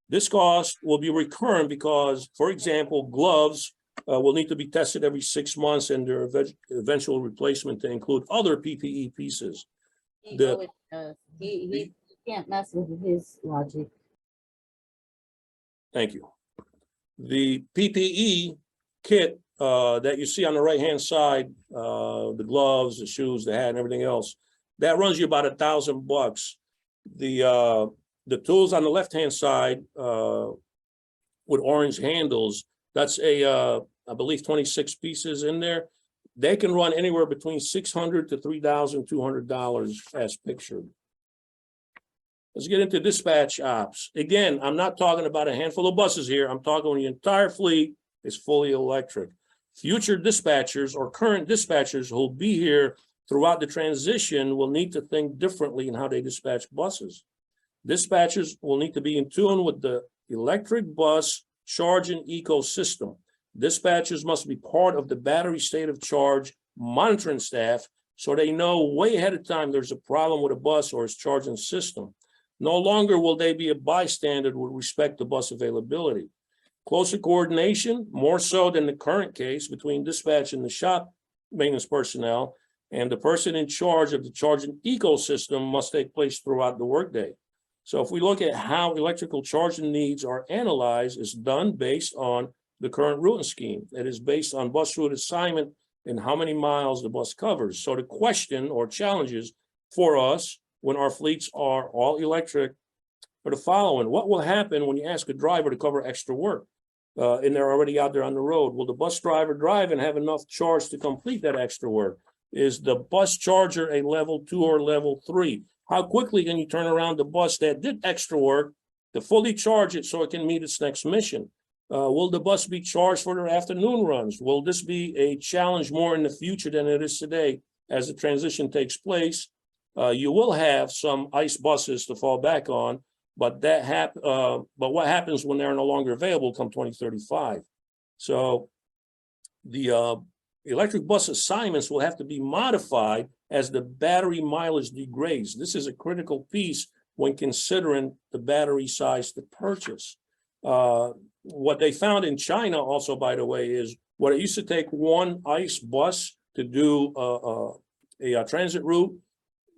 This cost will be recurrent because, for example, gloves will need to be tested every 6 months and their eventual replacement to include other PPE pieces. He can't mess with his logic. Thank you. The PPE kit that you see on the right-hand side, the gloves, the shoes, the hat, and everything else, that runs you about $1,000. The tools on the left-hand side with orange handles, that's I believe 26 pieces in there. They can run anywhere between $600 to $3,200 as pictured. Let's get into dispatch ops. Again, I'm not talking about a handful of buses here. I'm talking when the entire fleet is fully electric. Future dispatchers or current dispatchers who will be here throughout the transition will need to think differently in how they dispatch buses. Dispatchers will need to be in tune with the electric bus charging ecosystem. Dispatchers must be part of the battery state of charge monitoring staff so they know way ahead of time there's a problem with a bus or its charging system. No longer will they be a bystander with respect to bus availability. Closer coordination, more so than the current case, between dispatch and the shop maintenance personnel and the person in charge of the charging ecosystem must take place throughout the workday. So if we look at how electrical charging needs are analyzed, it's done based on the current routing scheme. It is based on bus route assignment and how many miles the bus covers. So the question or challenges for us when our fleets are all electric are the following. What will happen when you ask a driver to cover extra work and they're already out there on the road? Will the bus driver drive and have enough charge to complete that extra work? Is the bus charger a level 2 or level 3? How quickly can you turn around the bus that did extra work to fully charge it so it can meet its next mission? Will the bus be charged for their afternoon runs? Will this be a challenge more in the future than it is today as the transition takes place? You will have some ICE buses to fall back on, but what happens when they're no longer available come 2035? So the electric bus assignments will have to be modified as the battery mileage degrades. This is a critical piece when considering the battery size to purchase. What they found in China also, by the way, is what it used to take one ICE bus to do a transit route,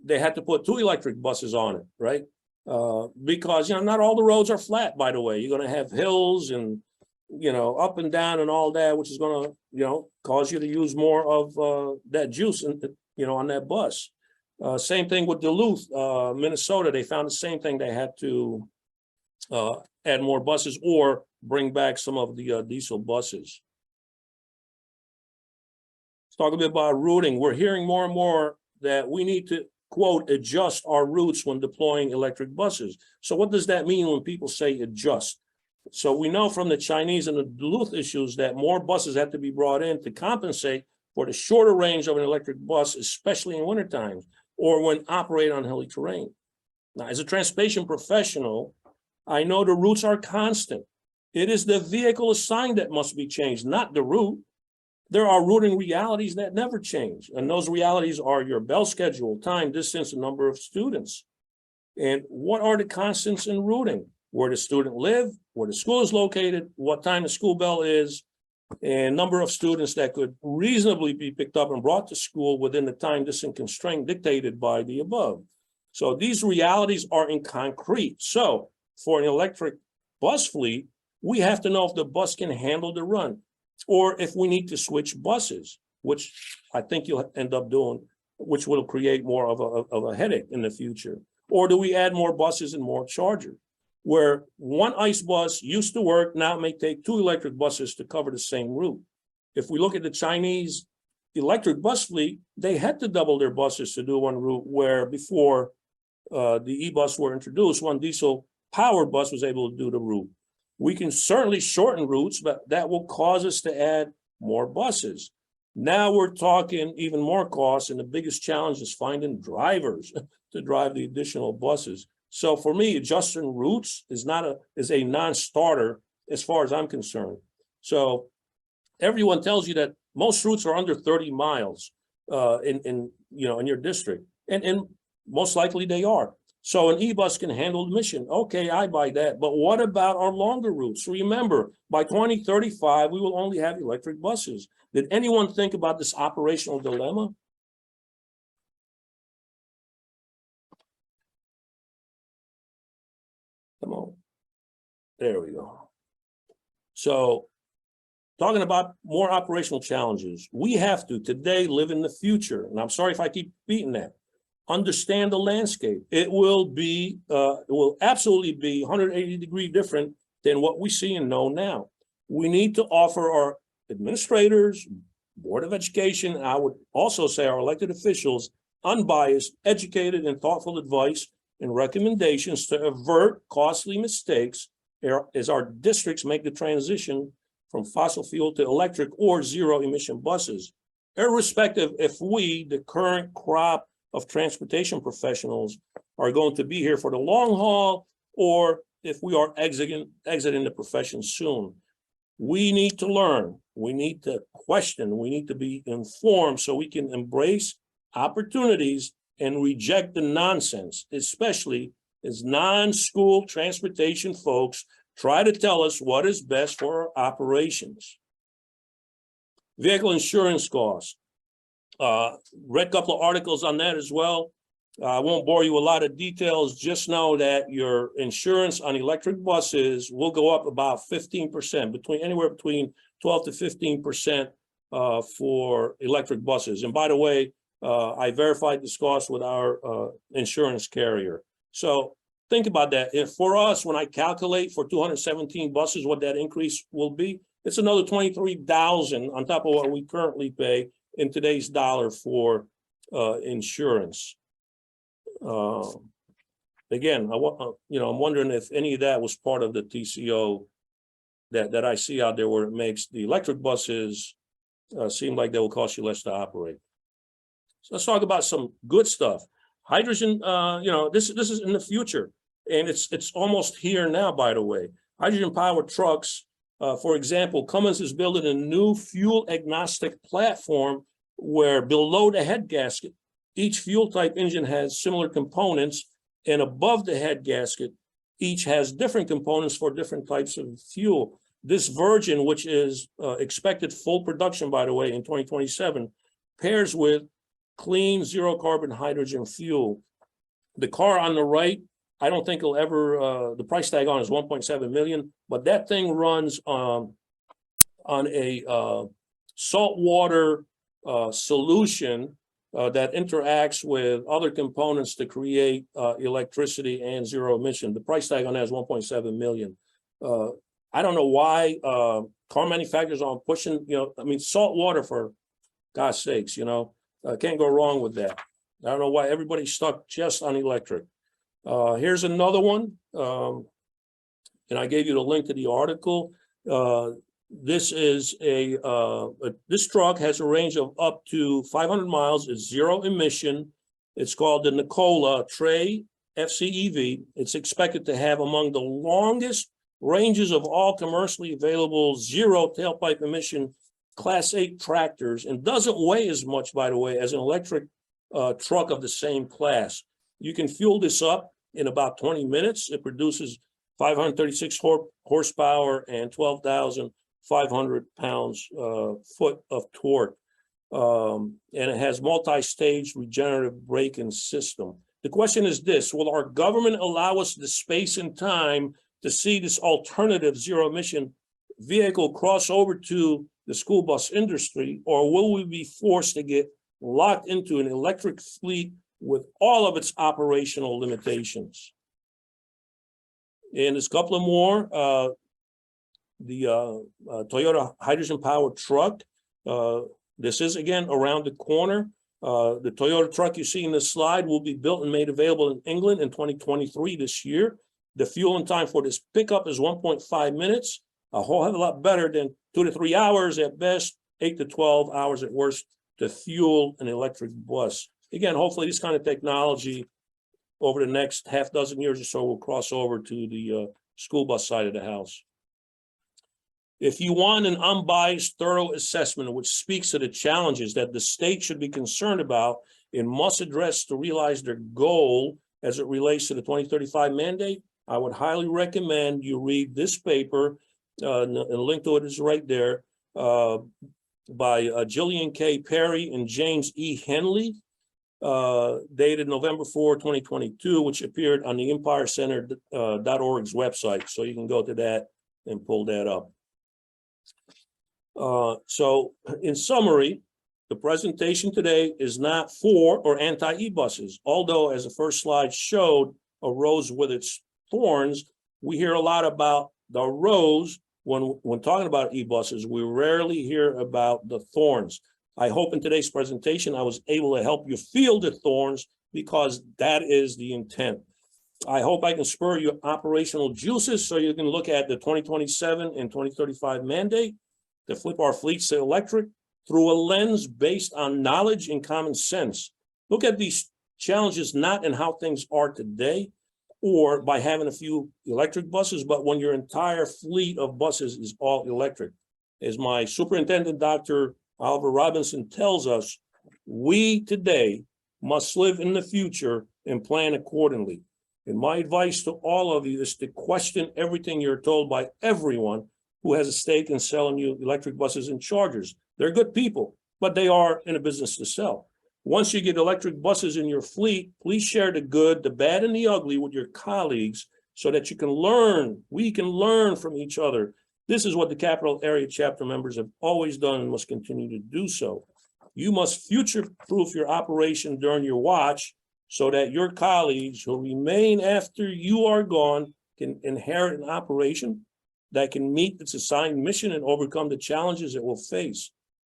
they had to put 2 electric buses on it, right? Because, you know, not all the roads are flat, by the way. You're going to have hills and, you know, up and down and all that, which is going to, you know, cause you to use more of that juice, you know, on that bus. Same thing with Duluth, Minnesota. They found the same thing. They had to add more buses or bring back some of the diesel buses. Let's talk a bit about routing. We're hearing more and more that we need to, quote, adjust our routes when deploying electric buses. So what does that mean when people say adjust? So we know from the Chinese and the Duluth issues that more buses have to be brought in to compensate for the shorter range of an electric bus, especially in winter times or when operated on hilly terrain. Now, as a transportation professional, I know the routes are constant. It is the vehicle assigned that must be changed, not the route. There are routing realities that never change. And those realities are your bell schedule, time, distance, and number of students. And what are the constants in routing? Where the student live, where the school is located, what time the school bell is, and number of students that could reasonably be picked up and brought to school within the time distance constraint dictated by the above. So these realities are in concrete. So for an electric bus fleet, we have to know if the bus can handle the run, or if we need to switch buses, which I think you'll end up doing, which will create more of a headache in the future. Or do we add more buses and more chargers? Where one ICE bus used to work, now it may take 2 electric buses to cover the same route. If we look at the Chinese electric bus fleet, they had to double their buses to do one route, where before the e-bus were introduced, one diesel powered bus was able to do the route. We can certainly shorten routes, but that will cause us to add more buses. Now we're talking even more costs, and the biggest challenge is finding drivers to drive the additional buses. So for me, adjusting routes is a non-starter as far as I'm concerned. So everyone tells you that most routes are under 30 miles in your district, and most likely they are. So an e-bus can handle the mission. Okay, I buy that. But what about our longer routes? Remember, by 2035, we will only have electric buses. Did anyone think about this operational dilemma? Come on. There we go. So talking about more operational challenges, we have to today live in the future. And I'm sorry if I keep beating that. Understand the landscape. It will absolutely be 180-degree different than what we see and know now. We need to offer our administrators, Board of Education, I would also say our elected officials, unbiased, educated, and thoughtful advice and recommendations to avert costly mistakes as our districts make the transition from fossil fuel to electric or zero emission buses, irrespective if we, the current crop of transportation professionals, are going to be here for the long haul, or if we are exiting the profession soon. We need to learn, we need to question, we need to be informed so we can embrace opportunities and reject the nonsense, especially as non-school transportation folks try to tell us what is best for our operations. Vehicle insurance costs. Read a couple of articles on that as well. I won't bore you with a lot of details. Just know that your insurance on electric buses will go up about 15%, anywhere between 12 to 15% for electric buses. And by the way, I verified this cost with our insurance carrier. So think about that. If for us, when I calculate for 217 buses, what that increase will be, it's another $23,000 on top of what we currently pay in today's dollar for insurance. Again, I'm wondering if any of that was part of the TCO that I see out there, where it makes the electric buses seem like they will cost you less to operate. So let's talk about some good stuff. Hydrogen, this is in the future, and it's almost here now, by the way. Hydrogen powered trucks, for example, Cummins is building a new fuel agnostic platform where below the head gasket, each fuel type engine has similar components, and above the head gasket, each has different components for different types of fuel. This version, which is expected full production, by the way, in 2027, pairs with clean zero carbon hydrogen fuel. The car on the right, I don't think it'll ever, the price tag on is 1.7 million, but that thing runs on a saltwater solution that interacts with other components to create electricity and zero emission. The price tag on that is 1.7 million. I don't know why car manufacturers aren't pushing, salt water, for God's sakes, can't go wrong with that. I don't know why everybody's stuck just on electric. Here's another one. and I gave you the link to the article. This is this truck has a range of up to 500 miles. It's zero emission. It's called the Nikola Tray FCEV. It's expected to have among the longest ranges of all commercially available zero tailpipe emission Class 8 tractors, and doesn't weigh as much, by the way, as an electric truck of the same class. You can fuel this up in about 20 minutes. It produces 536 horsepower and 12,500 pounds-foot of torque. And it has multi-stage regenerative braking system. The question is this: will our government allow us the space and time to see this alternative zero-emission vehicle cross over to the school bus industry, or will we be forced to get locked into an electric fleet with all of its operational limitations? And there's a couple of more. The Toyota hydrogen-powered truck. This is, again, around the corner. The Toyota truck you see in this slide will be built and made available in England in 2023 this year. The fueling time for this pickup is 1.5 minutes, a whole hell of a lot better than 2 to 3 hours at best, 8 to 12 hours at worst to fuel an electric bus. Again, hopefully this kind of technology over the next half dozen years or so will cross over to the school bus side of the house. If you want an unbiased, thorough assessment which speaks to the challenges that the state should be concerned about and must address to realize their goal as it relates to the 2035 mandate, I would highly recommend you read this paper, and the link to it is right there, by Jillian K. Perry and James E. Henley, dated November 4, 2022, which appeared on the EmpireCenter.org's website. So you can go to that and pull that up. So in summary, the presentation today is not for or anti-e-buses, although as the first slide showed, a rose with its thorns, we hear a lot about the rose. When talking about e-buses, we rarely hear about the thorns. I hope in today's presentation, I was able to help you feel the thorns, because that is the intent. I hope I can spur your operational juices so you can look at the 2027 and 2035 mandate to flip our fleets to electric through a lens based on knowledge and common sense. Look at these challenges not in how things are today or by having a few electric buses, but when your entire fleet of buses is all electric. As my superintendent, Dr. Oliver Robinson, tells us, we today must live in the future and plan accordingly. And my advice to all of you is to question everything you're told by everyone who has a stake in selling you electric buses and chargers. They're good people, but they are in a business to sell. Once you get electric buses in your fleet, please share the good, the bad, and the ugly with your colleagues so that you can learn. We can learn from each other. This is what the Capital Area Chapter members have always done and must continue to do so. You must future-proof your operation during your watch so that your colleagues who remain after you are gone can inherit an operation that can meet its assigned mission and overcome the challenges it will face.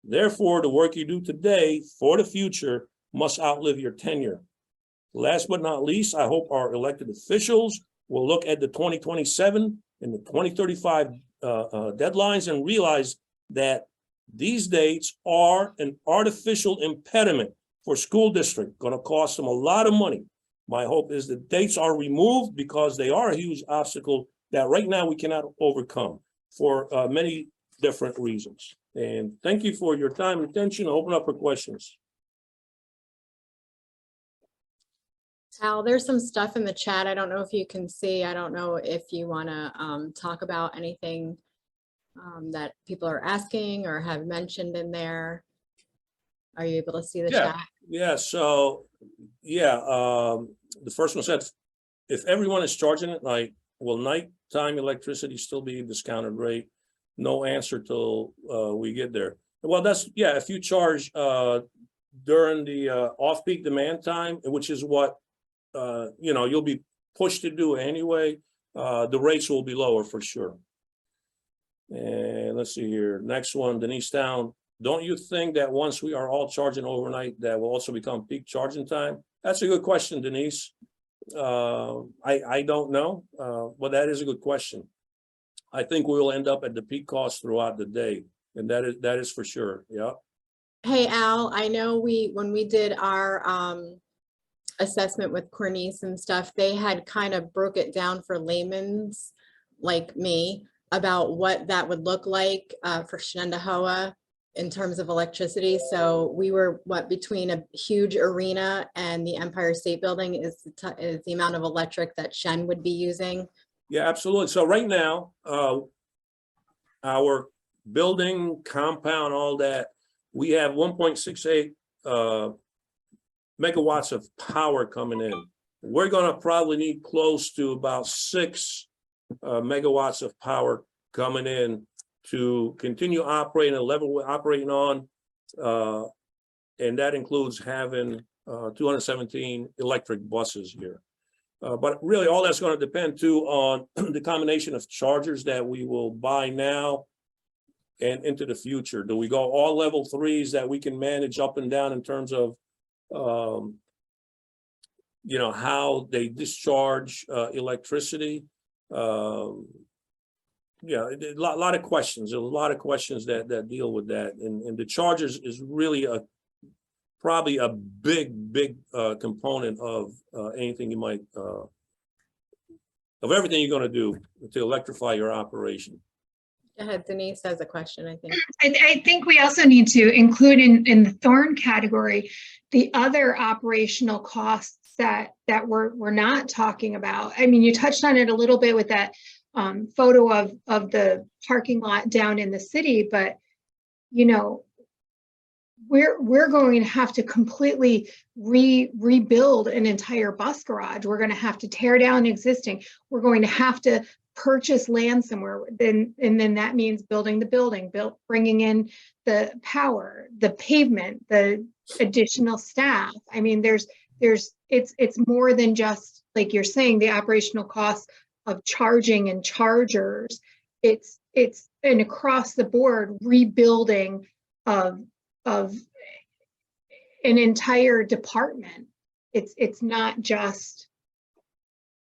Therefore, the work you do today for the future must outlive your tenure. Last but not least, I hope our elected officials will look at the 2027 and the 2035 deadlines and realize that these dates are an artificial impediment for school district, going to cost them a lot of money. My hope is that dates are removed because they are a huge obstacle that right now we cannot overcome for many different reasons. And thank you for your time and attention. I'll open up for questions. Al, there's some stuff in the chat. I don't know if you can see. I don't know if you want to talk about anything that people are asking or have mentioned in there. Are you able to see the chat? Yeah, so, yeah, the first one said, if everyone is charging at night, will nighttime electricity still be discounted rate? No answer till we get there. Well, that's, yeah, if you charge during the off-peak demand time, which is what, you know, you'll be pushed to do anyway, the rates will be lower for sure. And let's see here, next one, Denise Town. Don't you think that once we are all charging overnight, that will also become peak charging time? That's a good question, Denise. I don't know, but that is a good question. I think we will end up at the peak cost throughout the day, and that is for sure. Yeah. Hey, Al, I know when we did our assessment with Cornice and stuff, they had kind of broke it down for layman's like me about what that would look like for Shenandoah in terms of electricity. So we were between a huge arena and the Empire State Building is the amount of electric that Shen would be using. Yeah, absolutely. So right now, our building, compound, all that, we have 1.68 megawatts of power coming in. We're going to probably need close to about 6 megawatts of power coming in to continue operating the level we're operating on. And that includes having 217 electric buses here. But really all that's going to depend too on the combination of chargers that we will buy now and into the future. Do we go all level 3s that we can manage up and down in terms of you know, how they discharge electricity? Yeah, a lot of questions. There's a lot of questions that deal with that, and the chargers is really probably a big component of anything you might of everything you're going to do to electrify your operation. Go ahead, Denise has a question, I think. I think we also need to include in the thorn category the other operational costs that we're not talking about. I mean, you touched on it a little bit with that photo of the parking lot down in the city, but you know, we're going to have to completely rebuild an entire bus garage. We're going to have to tear down existing. We're going to have to purchase land somewhere. And then that means building the building, bringing in the power, the pavement, the additional staff. I mean, it's more than just, like you're saying, the operational costs of charging and chargers. It's an across the board rebuilding of an entire department. It's not just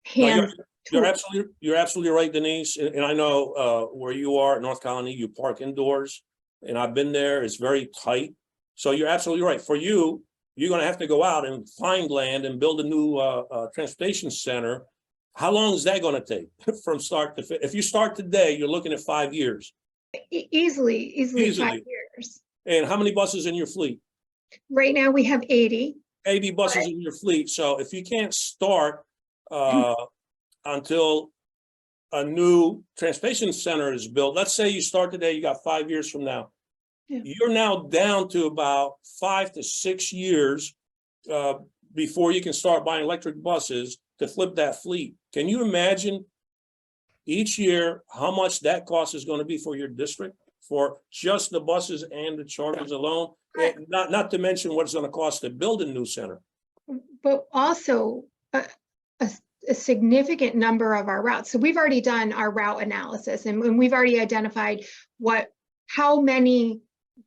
hands. You're absolutely right, Denise. And I know where you are at North Colony, you park indoors, and I've been there. It's very tight. So you're absolutely right. For you, you're going to have to go out and find land and build a new transportation center. How long is that going to take from start to finish? If you start today, you're looking at 5 years. Easily 5 years. And how many buses in your fleet? Right now we have 80. 80 buses in your fleet. So if you can't start until a new transportation center is built, let's say you start today, you got 5 years from now. Yeah. You're now down to about 5 to 6 years before you can start buying electric buses to flip that fleet. Can you imagine each year how much that cost is going to be for your district for just the buses and the chargers alone? And not to mention what it's going to cost to build a new center. But also a significant number of our routes. So we've already done our route analysis, and we've already identified how many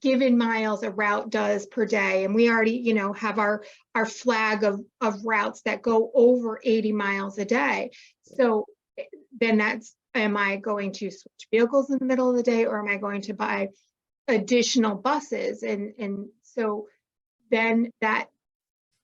given miles a route does per day. And we already, you know, have our flag of routes that go over 80 miles a day. So then that's, am I going to switch vehicles in the middle of the day, or am I going to buy additional buses? And so then that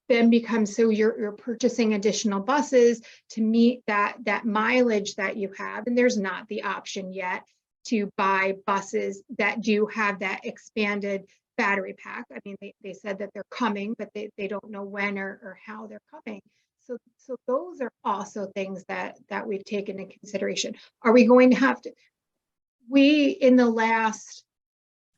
becomes, so you're purchasing additional buses to meet that mileage that you have. And there's not the option yet to buy buses that do have that expanded battery pack. I mean, they said that they're coming, but they don't know when or how they're coming. So those are also things that we've taken into consideration. Are we going to have to, in the last,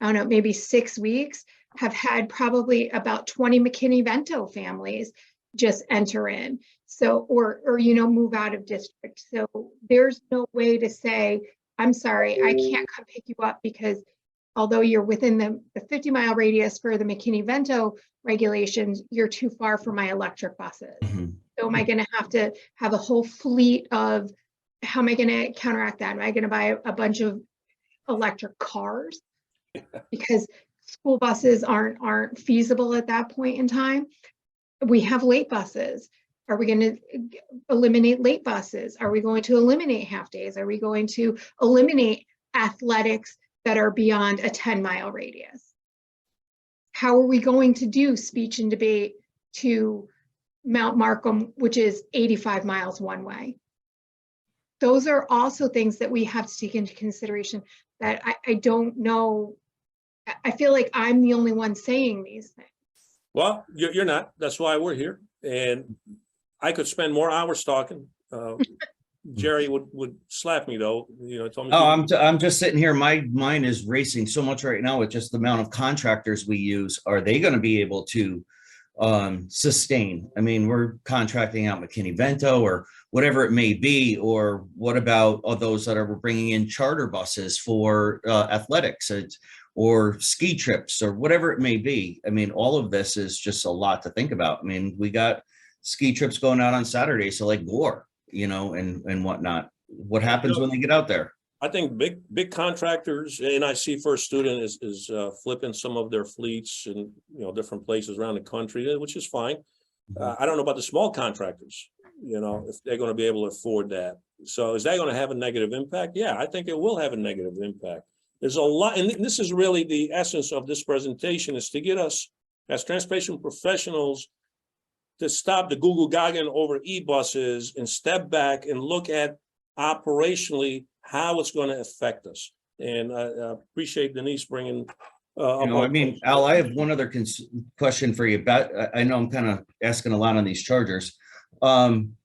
I don't know, maybe 6 weeks, have had probably about 20 McKinney-Vento families just enter in. So, or you know, move out of district. So there's no way to say, I'm sorry, I can't come pick you up because although you're within the 50-mile radius for the McKinney-Vento regulations, you're too far for my electric buses. Mm-hmm. So am I going to have a whole fleet of, how am I going to counteract that? Am I going to buy a bunch of electric cars? Because school buses aren't feasible at that point in time. We have late buses. Are we going to eliminate late buses? Are we going to eliminate half days? Are we going to eliminate athletics that are beyond a 10-mile radius? How are we going to do speech and debate to Mount Markham, which is 85 miles one way? Those are also things that we have to take into consideration that I don't know. I feel like I'm the only one saying these things. Well, you're not. That's why we're here. And I could spend more hours talking. Jerry would slap me though. You know, told me. Oh, I'm just sitting here. My mind is racing so much right now with just the amount of contractors we use. Are they going to be able to sustain? I mean, we're contracting out McKinney-Vento or whatever it may be, or what about all those that are bringing in charter buses for athletics or ski trips or whatever it may be? I mean, all of this is just a lot to think about. I mean, we got ski trips going out on Saturday, so like Gore, you know, and whatnot. What happens when they get out there? I think big contractors, and I see First Student is flipping some of their fleets in, you know, different places around the country, which is fine. I don't know about the small contractors, you know, if they're going to be able to afford that. So is that going to have a negative impact? Yeah, I think it will have a negative impact. There's a lot, and this is really the essence of this presentation, is to get us as transportation professionals to stop the Google gagging over e-buses and step back and look at operationally how it's going to affect us. And I appreciate Denise bringing I mean, Al, I have one other question for you. I know I'm kind of asking a lot on these chargers.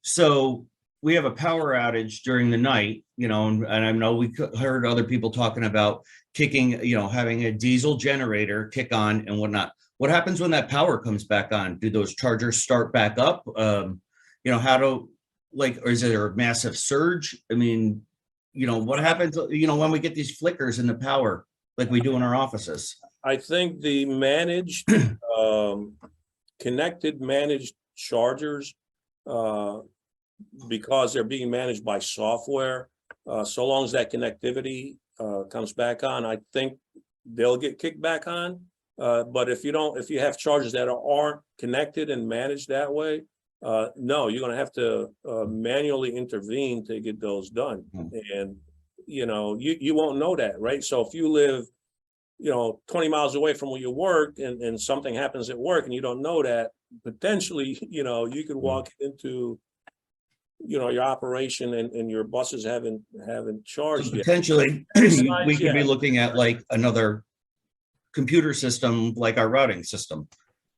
So we have a power outage during the night, you know, and I know we heard other people talking about kicking, you know, having a diesel generator kick on and whatnot. What happens when that power comes back on? Do those chargers start back up? You know, or is there a massive surge? I mean, you know, what happens, you know, when we get these flickers in the power, like we do in our offices? I think the managed, connected managed chargers, because they're being managed by software, so long as that connectivity comes back on, I think they'll get kicked back on. But if you have chargers that aren't connected and managed that way, no, you're going to have to manually intervene to get those done. And, you know, you won't know that, right? So if you live, you know, 20 miles away from where you work and something happens at work and you don't know that, potentially, you know, you could walk into, you know, your operation and your buses haven't charged So yet. potentially, we could be looking at like another computer system, like our routing system.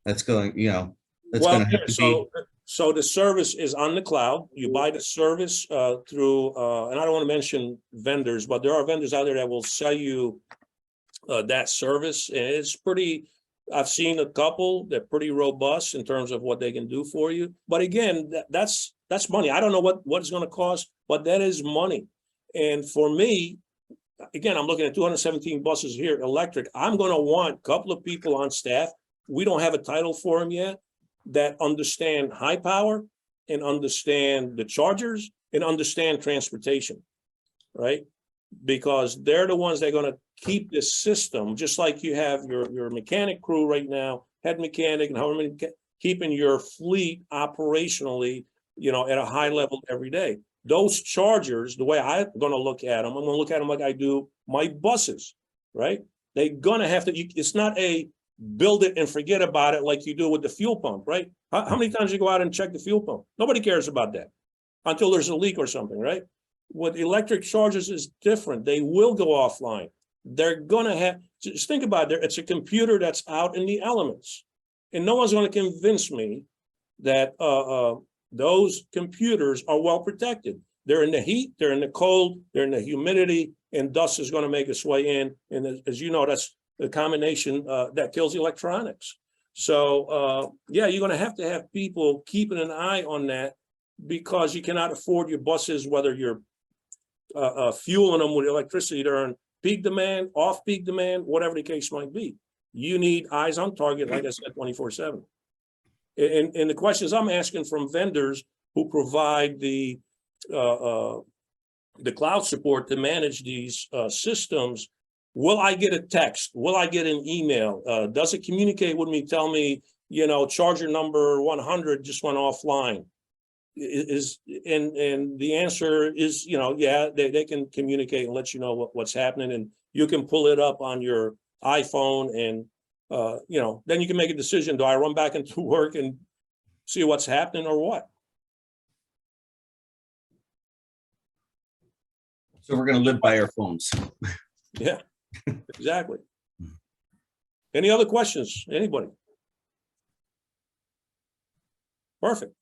That's going, you know, that's going to have to be. So the service is on the cloud. You buy the service through, and I don't want to mention vendors, but there are vendors out there that will sell you that service. And it's pretty, I've seen a couple that are pretty robust in terms of what they can do for you. But again, that's money. I don't know what it's going to cost, but that is money. And for me, again, I'm looking at 217 buses here, electric. I'm going to want a couple of people on staff. We don't have a title for them yet, that understand high power and understand the chargers and understand transportation, right? Because they're the ones that are going to keep this system, just like you have your mechanic crew right now, head mechanic, and however many, keeping your fleet operationally, you know, at a high level every day. Those chargers, the way I'm going to look at them, I'm going to look at them like I do my buses, right? They're going to have to, it's not a build it and forget about it like you do with the fuel pump, right? How many times you go out and check the fuel pump? Nobody cares about that until there's a leak or something, right? With electric chargers is different. They will go offline. They're going to have, just think about it. It's a computer that's out in the elements. And no one's going to convince me that those computers are well protected. They're in the heat, they're in the cold, they're in the humidity, and dust is going to make its way in. And as you know, that's the combination that kills electronics. So yeah, you're going to have people keeping an eye on that, because you cannot afford your buses, whether you're fueling them with electricity during peak demand, off peak demand, whatever the case might be. You need eyes on target, like I said, 24/7. And the questions I'm asking from vendors who provide the cloud support to manage these systems: will I get a text? Will I get an email? Does it communicate with me, tell me, you know, charger number 100 just went offline? is, and the answer is, yeah, they can communicate and let you know what's happening, and you can pull it up on your iPhone, and then you can make a decision. Do I run back into work and see what's happening or what? So we're gonna live by our phones. Yeah, exactly. Any other questions? Anybody? Perfect.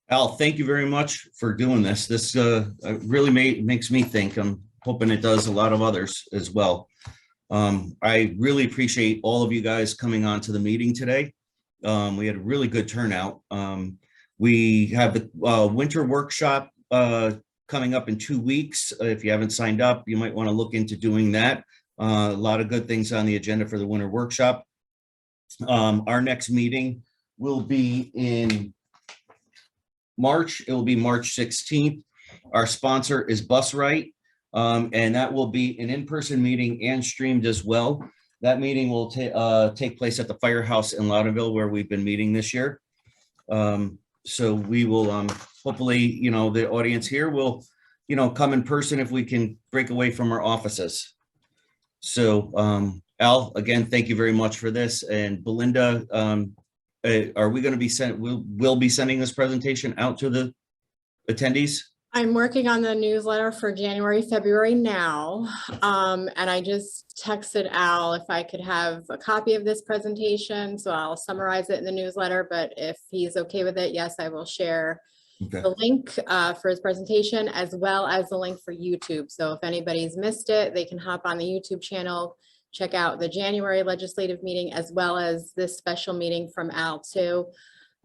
Al, thank you very much for doing this. This really makes me think. I'm hoping it does a lot of others as well. I really appreciate all of you guys coming on to the meeting today. We had a really good turnout. We have the winter workshop coming up in 2 weeks. If you haven't signed up, you might want to look into doing that. A lot of good things on the agenda for the winter workshop. Our next meeting will be in March. It will be March 16th. Our sponsor is Bus Right, and that will be an in-person meeting and streamed as well. That meeting will take place at the Firehouse in Loudonville, where we've been meeting this year. So we will hopefully, the audience here will, come in person if we can break away from our offices. So Al, again, thank you very much for this. And Belinda, are we going to be we'll be sending this presentation out to the attendees? I'm working on the newsletter for January, February now. And I just texted Al if I could have a copy of this presentation. So I'll summarize it in the newsletter, but if he's okay with it, yes, I will share the link for his presentation, as well as the link for YouTube. So if anybody's missed it, they can hop on the YouTube channel, check out the January legislative meeting, as well as this special meeting from Al too.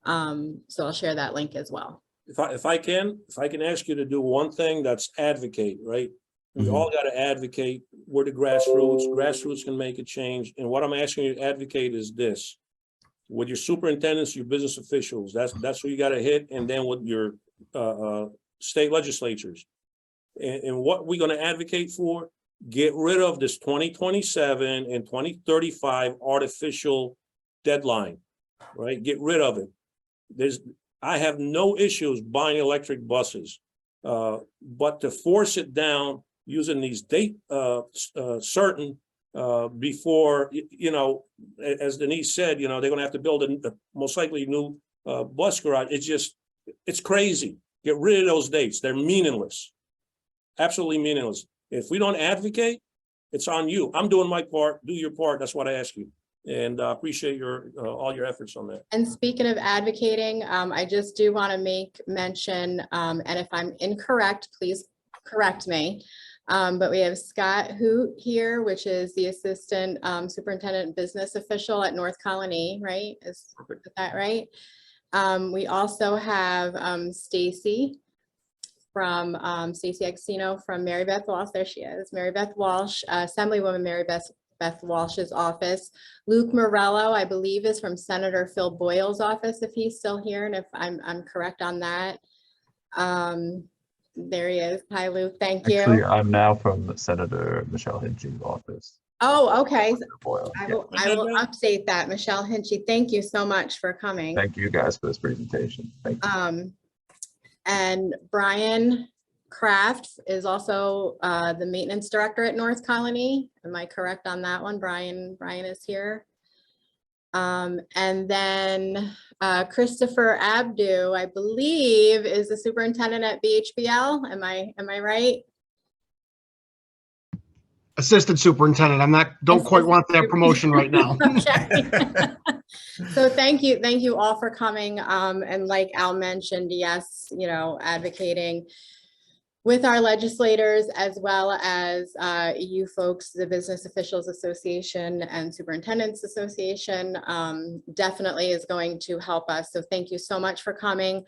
So I'll share that link as well. If I can ask you to do one thing, that's advocate, right? We all got to advocate. We're the grassroots. Grassroots can make a change. And what I'm asking you to advocate is this: with your superintendents, your business officials, that's who you got to hit, and then with your state legislatures. And what we're going to advocate for: get rid of this 2027 and 2035 artificial deadline, right? Get rid of it. I have no issues buying electric buses, but to force it down using these date certain before, as Denise said, they're going to have to build a most likely new bus garage. It's crazy. Get rid of those dates. They're meaningless, absolutely meaningless. If we don't advocate, it's on you. I'm doing my part. Do your part. That's what I ask you. And I appreciate all your efforts on that. And speaking of advocating, I just do want to make mention, and if I'm incorrect, please correct me. But we have Scott Hoot here, which is the Assistant Superintendent Business Official at North Colony, right? Is that right? We also have Stacy from Stacy Axino from Mary Beth Walsh. There she is, Mary Beth Walsh, Assemblywoman Mary Beth Walsh's office. Luke Morello, I believe, is from Senator Phil Boyle's office, if he's still here, and if I'm correct on that. There he is. Hi, Luke. Thank you. Actually, I'm now from Senator Michelle Hinchy's office. Oh, okay. I will update that. Michelle Hinchy, thank you so much for coming. Thank you guys for this presentation. Thank you. And Brian Kraft is also the maintenance director at North Colony. Am I correct on that one? Brian is here. And then Christopher Abdu, I believe, is the superintendent at BHBL. Am I right? Assistant superintendent. Don't quite want that promotion right now. So thank you all for coming. And like Al mentioned, yes, advocating with our legislators, as well as you folks, the Business Officials Association and Superintendents Association, definitely is going to help us. So thank you so much for coming.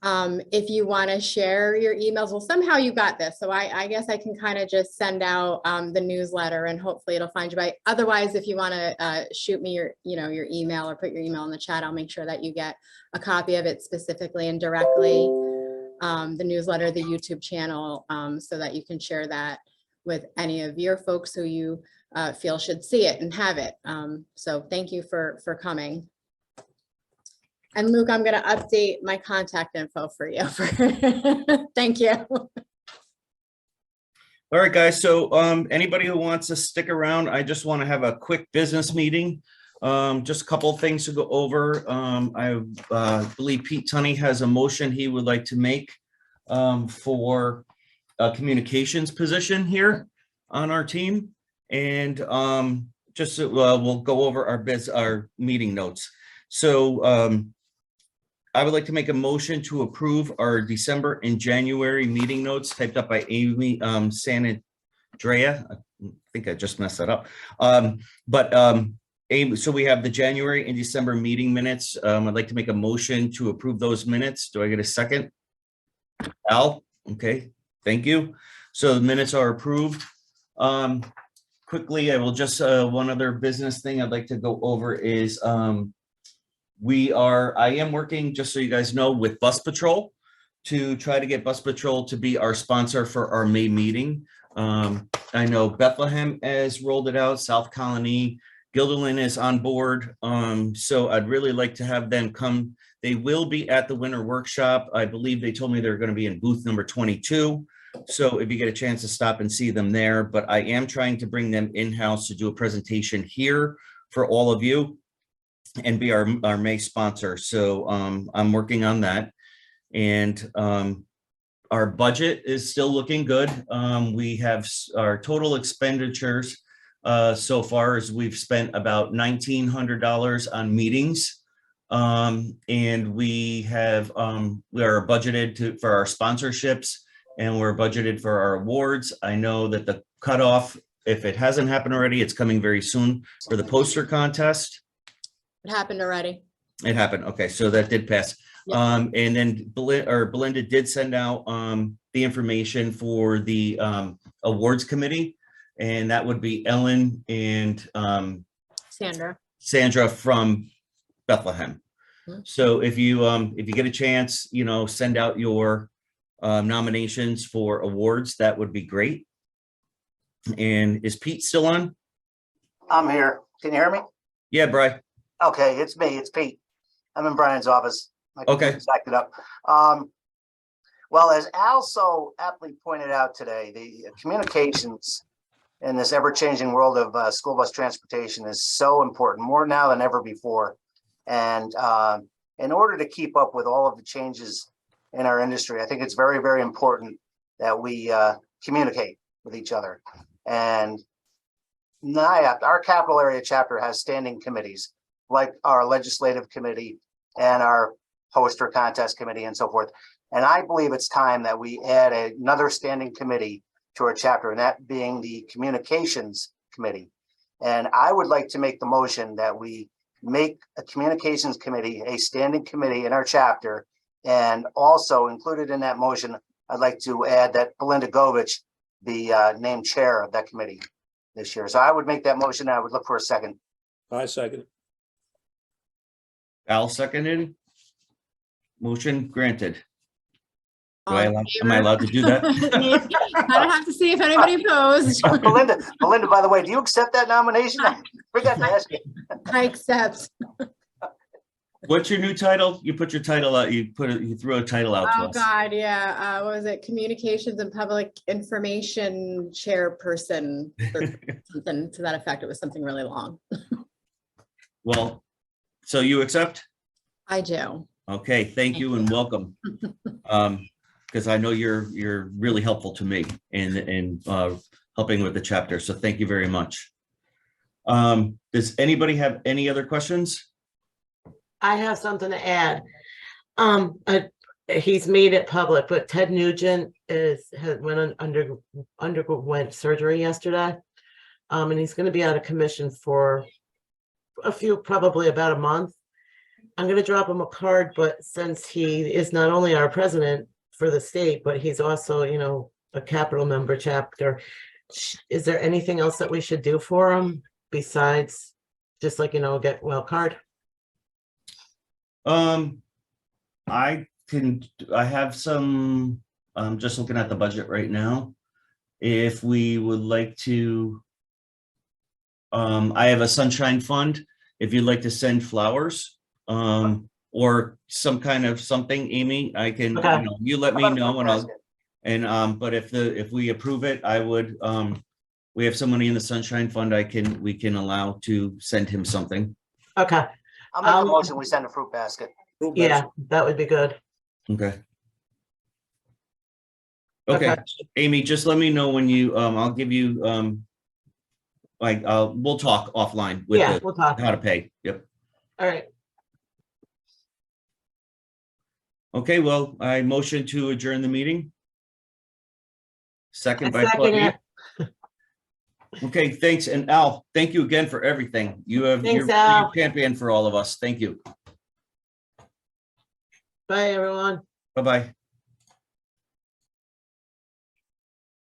If you want to share your emails, well, somehow you got this. So I guess I can kind of just send out the newsletter, and hopefully it'll find you. By otherwise, if you want to shoot me your email or put your email in the chat, I'll make sure that you get a copy of it specifically and directly. The newsletter, the YouTube channel, so that you can share that with any of your folks who you feel should see it and have it. So thank you for coming. And Luke, I'm gonna update my contact info for you. Thank you. All right, guys. So anybody who wants to stick around, I just want to have a quick business meeting. Just a couple of things to go over. I believe Pete Tunney has a motion he would like to make for a communications position here on our team. And we'll go over our meeting notes. So I would like to make a motion to approve our December and January meeting notes typed up by Amy Sanandrea. I think I just messed that up. Amy, so we have the January and December meeting minutes. I'd like to make a motion to approve those minutes. Do I get a second? Al? Okay, thank you. So the minutes are approved. Quickly, I will just, one other business thing I'd like to go over is I am working, just so you guys know, with Bus Patrol to try to get Bus Patrol to be our sponsor for our May meeting. I know Bethlehem has rolled it out, South Colony, Guilderland is on board. So I'd really like to have them come. They will be at the winter workshop. I believe they told me they're going to be in booth number 22. So if you get a chance to stop and see them there, but I am trying to bring them in-house to do a presentation here for all of you and be our May sponsor. So I'm working on that. And our budget is still looking good. We have our total expenditures so far as we've spent about $1,900 on meetings. And we are budgeted for our sponsorships, and we're budgeted for our awards. I know that the cutoff, if it hasn't happened already, it's coming very soon for the poster contest. It happened already. It happened. Okay, so that did pass. Yeah. And then Belinda did send out the information for the awards committee, and that would be Ellen and Sandra from Bethlehem. So if you get a chance, send out your nominations for awards, that would be great. And is Pete still on? I'm here. Can you hear me? Yeah, Bri. Okay, it's me. It's Pete. I'm in Brian's office. My computer's acted up. Well, as Al so aptly pointed out today, the communications in this ever-changing world of school bus transportation is so important, more now than ever before. And in order to keep up with all of the changes in our industry, I think it's very, very important that we communicate with each other. And NIAP, our capital area chapter, has standing committees like our legislative committee and our poster contest committee and so forth. And I believe it's time that we add another standing committee to our chapter, and that being the communications committee. And I would like to make the motion that we make a communications committee a standing committee in our chapter. And also included in that motion, I'd like to add that Belinda Govich be named chair of that committee this year. So I would make that motion. I would look for a second. I second. Al seconded. Motion granted. All in Am I allowed to do that? I don't have to see if anybody opposed. Belinda, by the way, do you accept that nomination? I forgot to ask you. I accept. What's your new title? You put your title out. You threw a title out to Oh us. God, yeah. What was it? Communications and Public Information Chairperson, or something to that effect. It was something really long. Well, so you accept? I do. Okay, thank you and welcome. Because I know you're really helpful to me in helping with the chapter. So thank you very much. Does anybody have any other questions? I have something to add. He's made it public, but Ted Nugent underwent surgery yesterday. And he's going to be out of commission for probably about a month. I'm going to drop him a card, but since he is not only our president for the state, but he's also, a capital member chapter, is there anything else that we should do for him besides just get well card? I have some, I'm just looking at the budget right now. If we would like to, I have a sunshine fund. If you'd like to send flowers, or some kind of something, Amy, I can, Okay. you let How me about know fruit and I'll, basket? and, but if we approve it, I would, we have some money in the Sunshine Fund we can allow to send him something. Okay, I'll make a Um, motion, we send a fruit basket. Fruit yeah, basket. that would be good. Okay. Okay, Amy, just let me know when you, I'll give you, like, we'll talk offline with Yeah, we'll talk. how to pay. Yep. All right. Okay, well, I motion to adjourn the meeting. Second by Second Claudia. it. Okay, thanks. And Al, thank you again for everything. You're Thanks, a Al. champion for all of us. Thank you. Bye, everyone. Bye-bye.